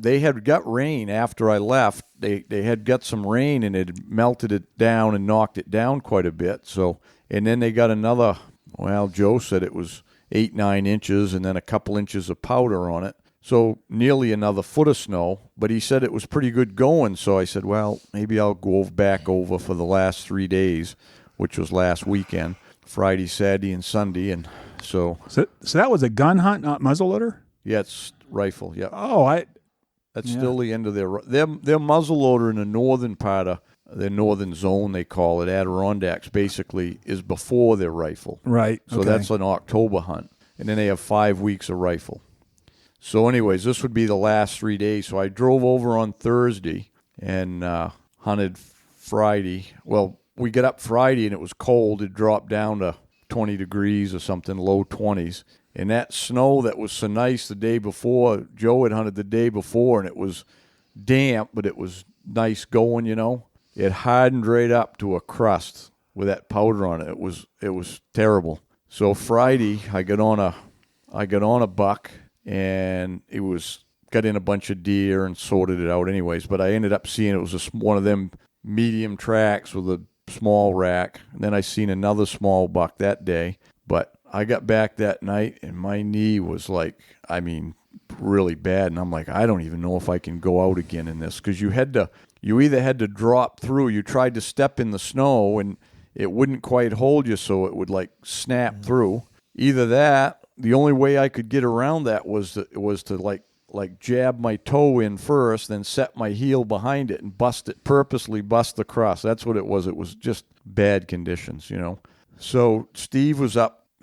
They had got rain after I left. They had got some rain, and it melted it down and knocked it down quite a bit. So, and then they got another, well, Joe said it was 8-9 inches, and then a couple inches of powder on it. So nearly another foot of snow, but he said it was pretty good going. So I said, well, maybe I'll go back over for the last 3 days, which was last weekend, Friday, Saturday, and Sunday. And so that was a gun hunt, not muzzleloader? Yeah, it's rifle, yeah. Oh, That's still the end of their muzzleloader in the northern part of their northern zone, they call it, Adirondacks, basically, is before their rifle. Right. So that's an October hunt. And then they have 5 weeks of rifle. So anyways, this would be the last 3 days. So I drove over on Thursday and hunted Friday. Well, we got up Friday and it was cold. It dropped down to 20 degrees or something, low 20s. And that snow that was so nice the day before, Joe had hunted the day before, and it was damp, but it was nice going, you know. It hardened right up to a crust with that powder on it. It was terrible. So Friday, I got on a buck, and it was got in a bunch of deer and sorted it out anyways. But I ended up seeing it was one of them medium tracks with a small rack. And then I seen another small buck that day. But I got back that night, and my knee was like, I mean, really bad. And I'm like, I don't even know if I can go out again in this, because you either had to drop through. You tried to step in the snow, and it wouldn't quite hold you, so it would like snap through. Either that, the only way I could get around that was to like jab my toe in first, then set my heel behind it and purposely bust the crust. That's what it was. It was just bad conditions, you know. So Steve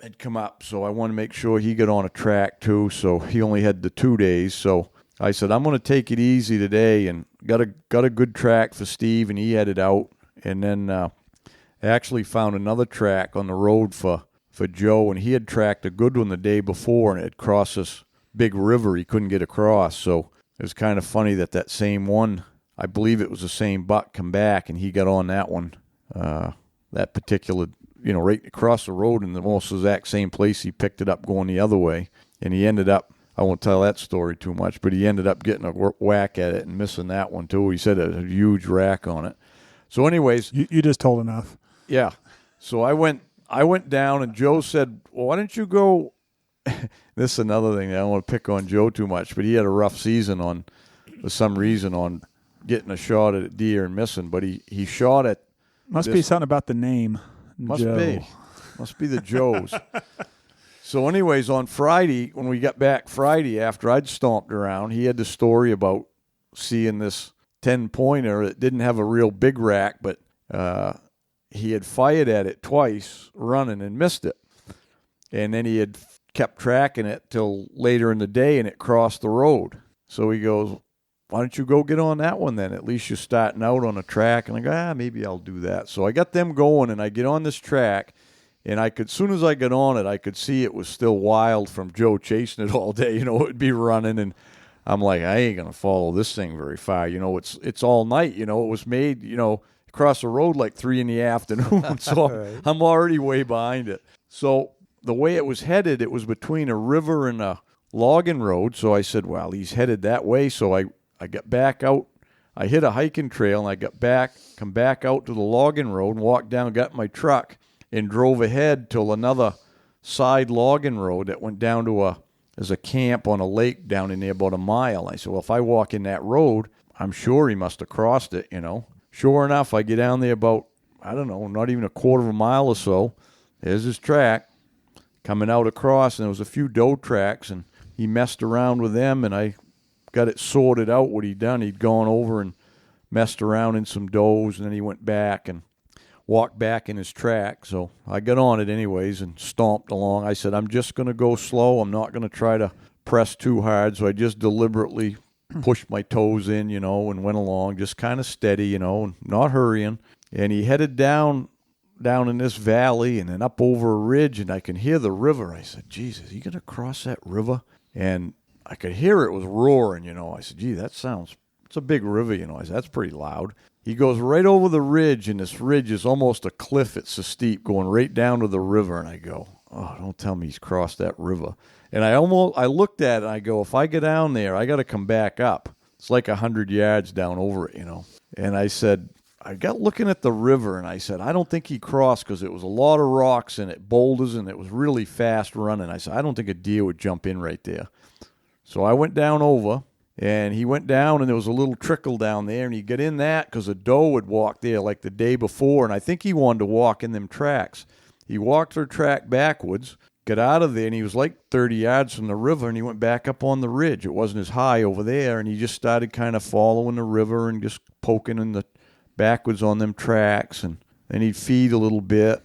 had come up, so I want to make sure he got on a track too. So he only had the 2 days. So I said, I'm going to take it easy today, and got a good track for Steve, and he headed out. And then I actually found another track on the road for Joe, and he had tracked a good one the day before, and it had crossed this big river he couldn't get across. So it was kind of funny that same one, I believe it was the same buck, come back, and he got on that one, that particular, you know, right across the road in the almost exact same place he picked it up going the other way. And he ended up, I won't tell that story too much, but he ended up getting a whack at it and missing that one too. He said it had a huge rack on it. So anyways. You just told enough. Yeah. So I went down, and Joe said, well, why don't you go? This is another thing. I don't want to pick on Joe too much, but he had a rough season for some reason on getting a shot at a deer and missing. But he shot at. Must be something about the name. Must Joe. Must be the Joes. So anyways, on Friday, when we got back Friday after I'd stomped around, he had the story about seeing this 10-pointer that didn't have a real big rack, but he had fired at it twice running and missed it. And then he had kept tracking it till later in the day, and it crossed the road. So he goes, why don't you go get on that one then? At least you're starting out on a track. And I go, maybe I'll do that. So I got them going, and I get on this track, and as soon as I got on it, I could see it was still wild from Joe chasing it all day. You know, it'd be running, and I'm like, I ain't going to follow this thing very far. You know, it's all night. You know, it was made, you know, across the road like 3 p.m. So right. I'm already way behind it. So the way it was headed, it was between a river and a logging road. So I said, well, he's headed that way. So I got back out. I hit a hiking trail, and I come back out to the logging road and walked down, got in my truck, and drove ahead till another side logging road that went down to there's a camp on a lake down in there about a mile. I said, well, if I walk in that road, I'm sure he must have crossed it, you know. Sure enough, I get down there about, I don't know, not even a quarter of a mile or so, there's his track coming out across, and there was a few doe tracks, and he messed around with them, and I got it sorted out what he'd done. He'd gone over and messed around in some does, and then he went back and walked back in his track. So I got on it anyways and stomped along. I said, I'm just going to go slow. I'm not going to try to press too hard. So I just deliberately pushed my toes in, and went along, just kind of steady, and not hurrying. And he headed down in this valley and then up over a ridge, and I can hear the river. I said, Jesus, you going to cross that river? And I could hear it was roaring, I said, gee, it's a big river, I said, that's pretty loud. He goes right over the ridge, and this ridge is almost a cliff. It's so steep, going right down to the river. And I go, oh, don't tell me he's crossed that river. And I looked at it, and I go, if I get down there, I got to come back up. It's like 100 yards down over it, And I said, I got looking at the river, and I said, I don't think he crossed because it was a lot of rocks and it boulders, and it was really fast running. I said, I don't think a deer would jump in right there. So I went down over, and he went down, and there was a little trickle down there, and he got in that because a doe had walked there like the day before, and I think he wanted to walk in them tracks. He walked her track backwards, got out of there, and he was like 30 yards from the river, and he went back up on the ridge. It wasn't as high over there, and he just started kind of following the river and just poking in the backwards on them tracks, and then he'd feed a little bit,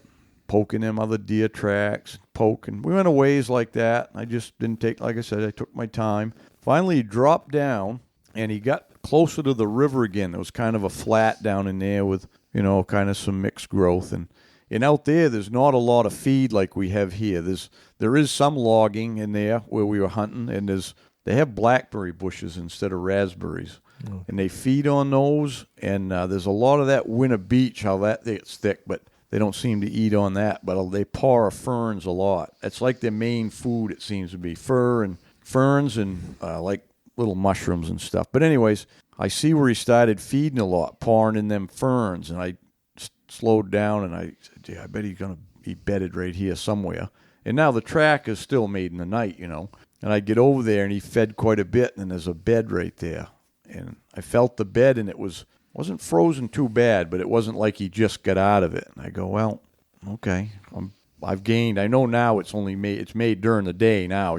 poking them other deer tracks, poking. We went a ways like that. I just didn't take, like I said, I took my time. Finally, he dropped down, and he got closer to the river again. It was kind of a flat down in there with, kind of some mixed growth. And out there's not a lot of feed like we have here. There is some logging in there where we were hunting, and they have blackberry bushes instead of raspberries. Oh. And they feed on those, and there's a lot of that winter beech, how that gets thick, but they don't seem to eat on that, but they paw ferns a lot. It's like their main food, it seems to be, ferns and like little mushrooms and stuff. But anyways, I see where he started feeding a lot, pawing in them ferns, and I slowed down, and I said, gee, I bet he's going to be bedded right here somewhere. And now the track is still made in the night, And I get over there, and he fed quite a bit, and there's a bed right there. And I felt the bed, and it wasn't frozen too bad, but it wasn't like he just got out of it. And I go, well, okay, I've gained. I know now it's made during the day now,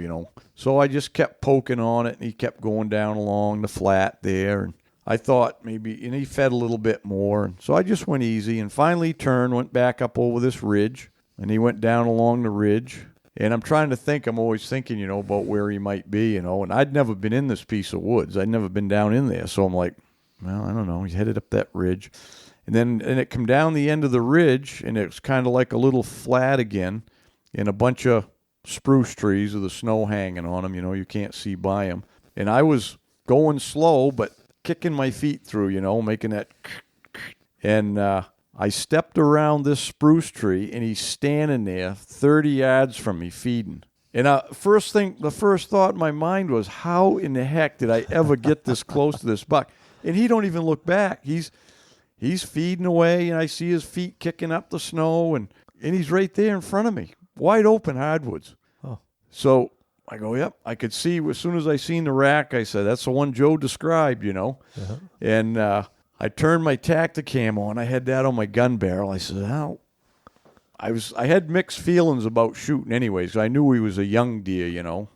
So I just kept poking on it, and he kept going down along the flat there. And I thought maybe, and he fed a little bit more. And so I just went easy, and finally turned, went back up over this ridge, and he went down along the ridge. And I'm trying to think, I'm always thinking, about where he might be, and I'd never been in this piece of woods. I'd never been down in there. So I'm like, well, I don't know. He headed up that ridge. And it come down the end of the ridge, and it's kind of like a little flat again, and a bunch of spruce trees with the snow hanging on them. You can't see by them. And I was going slow, but kicking my feet through, making that. And I stepped around this spruce tree, and he's standing there 30 yards from me feeding. And the first thought in my mind was, how in the heck did I ever get this close to this buck? And he don't even look back. He's feeding away, and I see his feet kicking up the snow, and he's right there in front of me, wide open hardwoods. Oh. So I go, yep. I could see as soon as I seen the rack, I said, that's the one Joe described, Uh-huh. And I turned my Tacticam on. I had that on my gun barrel. I said, "Ow." I had mixed feelings about shooting anyways. I knew he was a young deer, Yeah.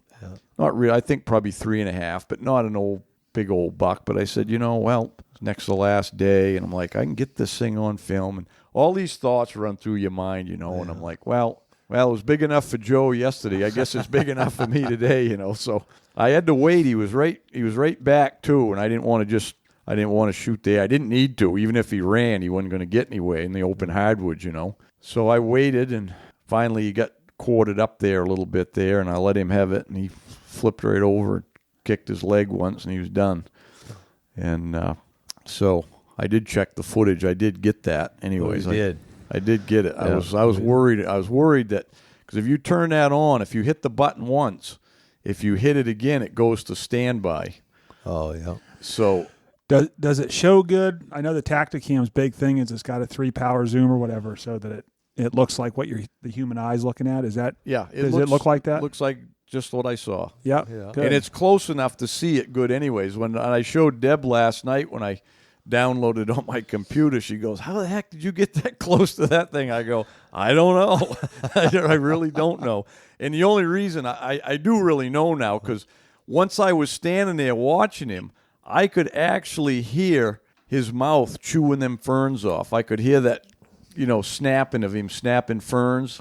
Not really. I think probably 3.5, but not an big old buck. But I said, well, next to the last day, and I'm like, I can get this thing on film. And all these thoughts run through your mind, And I'm like, well, it was big enough for Joe yesterday. I guess it's big enough for me today, So I had to wait. He was right back too, and I didn't want to shoot there. I didn't need to. Even if he ran, he wasn't going to get anywhere in the open hardwoods, So I waited, and finally he got quartered up there a little bit there, and I let him have it, and he flipped right over, kicked his leg once, and he was done. And so I did check the footage. I did get that. Anyways, I did get it. Yeah. I was worried. I was worried that because if you turn that on, if you hit the button once, if you hit it again, it goes to standby. Oh yeah. So. Does it show good? I know the Tacticam's big thing is it's got a 3-power zoom or whatever, so that it looks like what the human eye's looking at. Is that? Yeah. Does it look like that? Looks like just what I saw. Yeah. And it's close enough to see it good anyways. When I showed Deb last night when I downloaded on my computer. She goes, how the heck did you get that close to that thing? I go, I don't know. I really don't know. And the only reason I do really know now, because once I was standing there watching him, I could actually hear his mouth chewing them ferns off. I could hear that, snapping of him snapping ferns,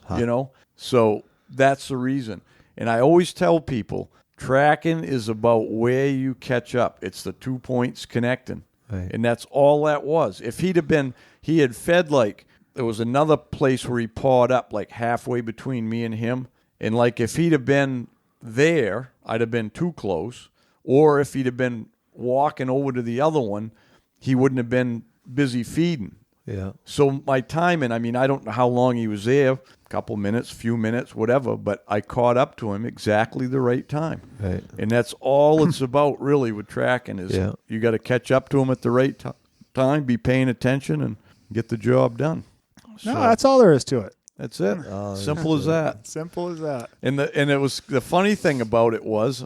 So that's the reason. And I always tell people, tracking is about where you catch up. It's the 2 points connecting. Right. And that's all that was. If he had fed there was another place where he pawed up halfway between me and him. And if he'd have been there, I'd have been too close. Or if he'd have been walking over to the other one, he wouldn't have been busy feeding. Yeah. So my timing, I don't know how long he was there, a couple minutes, few minutes, whatever, but I caught up to him exactly the right time. Right. And that's all it's about really with tracking is you got to catch up to him at the right time, be paying attention, and get the job done. No, that's all there is to it. That's it. Simple as that. Simple as that. And it was the funny thing about it was,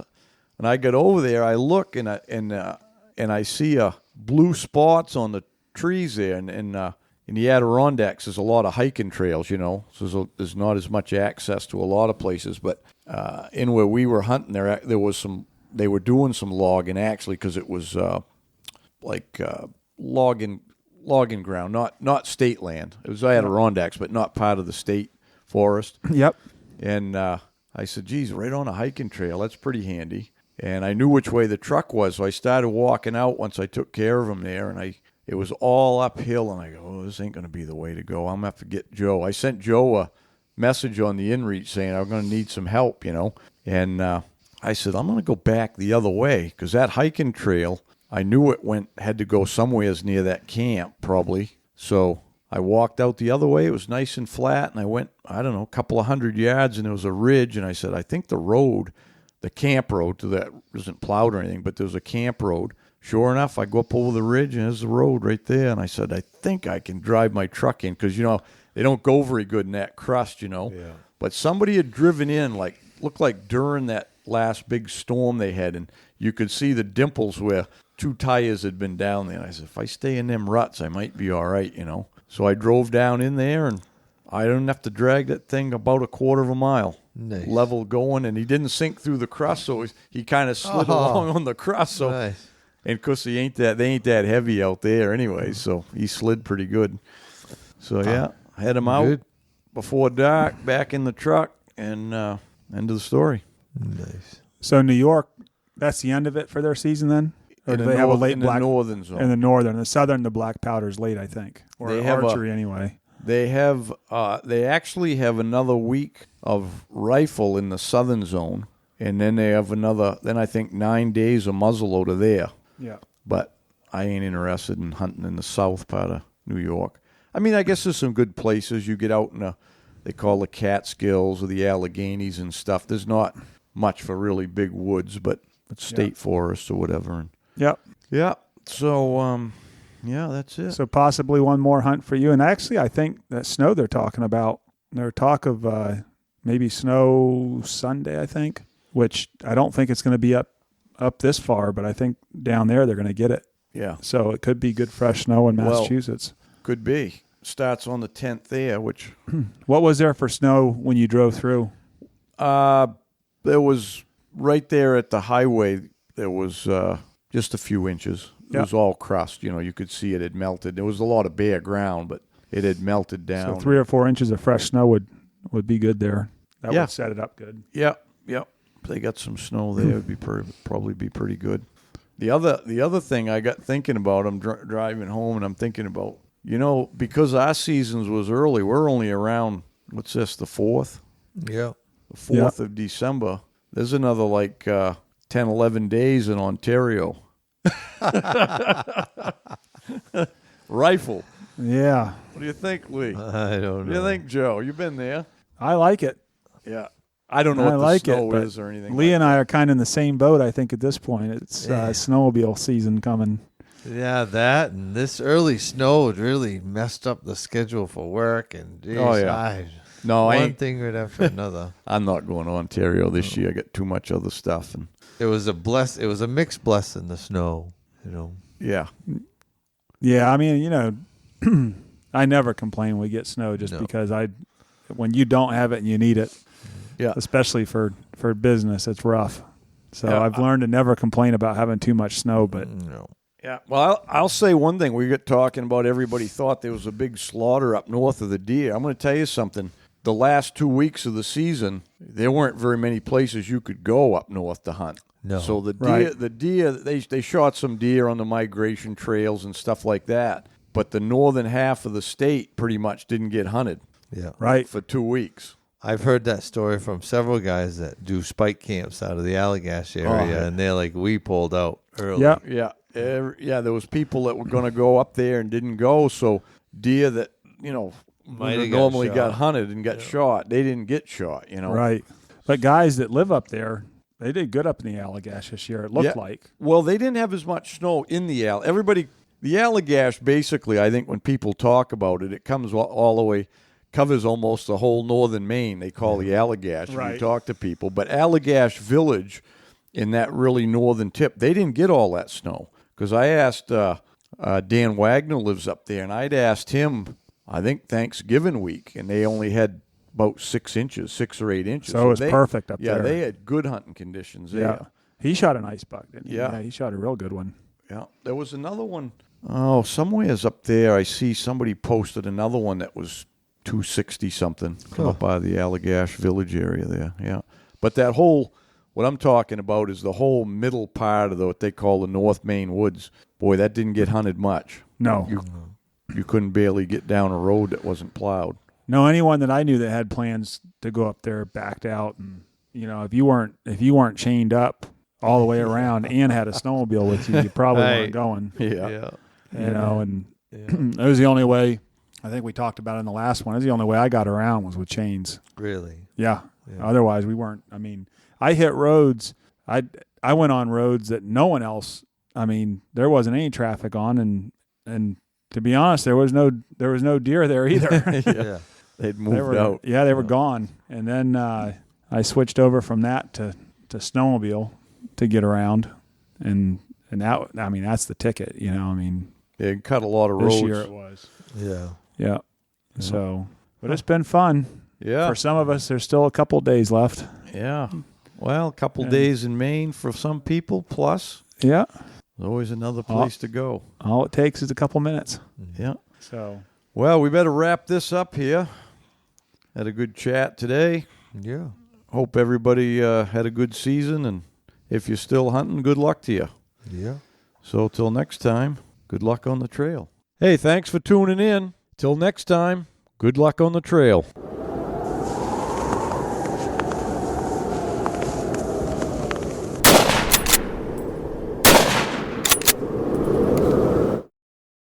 when I got over there, I look and I see blue spots on the trees there, and in the Adirondacks, there's a lot of hiking trails, so there's not as much access to a lot of places. But in where we were hunting, there was they were doing some logging actually, because it was logging ground, not state land. It was Adirondacks, but not part of the state forest. Yep. And I said, geez, right on a hiking trail. That's pretty handy. And I knew which way the truck was, so I started walking out once I took care of him there, and it was all uphill, and I go, oh, this ain't going to be the way to go. I'm going to have to get Joe. I sent Joe a message on the inReach saying I'm going to need some help, And I said, I'm going to go back the other way, because that hiking trail, I knew it had to go somewheres near that camp, probably. So I walked out the other way. It was nice and flat, and I went, I don't know, a couple of 100 yards, and there was a ridge, and I said, I think the camp road to that isn't plowed or anything, but there was a camp road. Sure enough, I go up over the ridge, and there's the road right there, and I said, I think I can drive my truck in, because, they don't go very good in that crust, Yeah. But somebody had driven in, looked like during that last big storm they had, and you could see the dimples where 2 tires had been down there. And I said, if I stay in them ruts, I might be all right, So I drove down in there, and I didn't have to drag that thing about a quarter of a mile. Nice. Level going, and he didn't sink through the crust, so he kind of slid along on the crust. So, nice. And of course, they ain't that heavy out there anyway, so he slid pretty good. So yeah, had him out before dark, back in the truck, and end of the story. Nice. So New York, that's the end of it for their season then? Or do they have a late black? In the northern zone. In the northern. The southern, the black powder's late, I think. Or They have archery anyway. They actually have another week of rifle in the southern zone, and then they have then I think 9 days of muzzle over there. Yeah. But I ain't interested in hunting in the south part of New York. I guess there's some good places. You get out in they call the Catskills or the Alleghenies and stuff. There's not much for really big woods, but it's state forests or whatever. And Yep. yeah. So, that's it. So possibly one more hunt for you. And actually, I think that snow they're talking about, they're talk of maybe snow Sunday, I think, which I don't think it's going to be up this far, but I think down there they're going to get it. Yeah. So it could be good fresh snow in Massachusetts. Could be. Starts on the 10th there, which... What was there for snow when you drove through? There was, right there at the highway, there was just a few inches. It was all crust. You could see it had melted. There was a lot of bare ground, but it had melted down. So 3 or 4 inches of fresh snow would be good there. That would set it up good. Yep. If they got some snow there, it would probably be pretty good. The other thing I got thinking about, I'm driving home, and I'm thinking about, because our seasons was early, we're only around, what's this, the 4th? Yeah. The 4th of December. There's another 10, 11 days in Ontario. Rifle. Yeah. What do you think, Lee? I don't know. What do you think, Joe? You've been there. I like it. Yeah. I don't know what the snow is or anything. Lee and I are kind of in the same boat, I think, at this point. It's snowmobile season coming. Yeah, that and this early snow had really messed up the schedule for work. And geez, one thing right after another. I'm not going to Ontario this year. I got too much other stuff. And it was a mixed blessing, the snow, Yeah. Yeah, I mean, I never complain when we get snow just because when you don't have it and you need it, especially for business, it's rough. So I've learned to never complain about having too much snow, but Yeah, well, I'll say one thing. We get talking about everybody thought there was a big slaughter up north of the deer. I'm going to tell you something. The last 2 weeks of the season, there weren't very many places you could go up north to hunt. No. So the deer, they shot some deer on the migration trails and stuff like that. But the northern half of the state pretty much didn't get hunted. Yeah. Right. For 2 weeks. I've heard that story from several guys that do spike camps out of the Allagash area, and they're like, we pulled out early. Yeah. There was people that were going to go up there and didn't go. So deer that normally got hunted and got shot, they didn't get shot. Right. But guys that live up there, they did good up in the Allagash this year. It looked like. Well, they didn't have as much snow in the the Allagash. Basically, I think when people talk about it, it comes all the way. Covers almost the whole northern Maine. They call the Allagash when you talk to people. But Allagash Village, in that really northern tip, they didn't get all that snow. Because I asked Dan Wagner lives up there, and I'd asked him, I think Thanksgiving week, and they only had about 6 or 8 inches. So it was perfect up there. Yeah, they had good hunting conditions there. Yeah. He shot a nice buck, didn't he? Yeah. He shot a real good one. Yeah. There was another one. Oh, somewhere's up there I see somebody posted another one that was 260 something up by the Allagash Village area there. Yeah. But that whole, what I'm talking about is the whole middle part of what they call the North Maine woods. Boy, that didn't get hunted much. No. You couldn't barely get down a road that wasn't plowed. No, anyone that I knew that had plans to go up there backed out, and if you weren't chained up all the way around and had a snowmobile with you probably weren't going. Yeah. And it was the only way. I think we talked about it in the last one. It was the only way I got around was with chains. Really? Yeah. Otherwise, we weren't. I mean, I hit roads. I went on roads that no one else. I mean, there wasn't any traffic on, and to be honest, there was no deer there either. They'd moved out. Yeah, they were gone. And then I switched over from that to snowmobile to get around, and that, I mean, that's the ticket. I mean, it cut a lot of roads. This year it was. Yeah. So, but it's been fun. Yeah. For some of us, there's still a couple days left. Yeah. Well, a couple days in Maine for some people, plus. Yeah. There's always another place to go. All it takes is a couple minutes. Yeah. So. Well, we better wrap this up here. Had a good chat today. Yeah. Hope everybody had a good season, and if you're still hunting, good luck to you. Yeah. So till next time, good luck on the trail. Hey, thanks for tuning in. Till next time, good luck on the trail.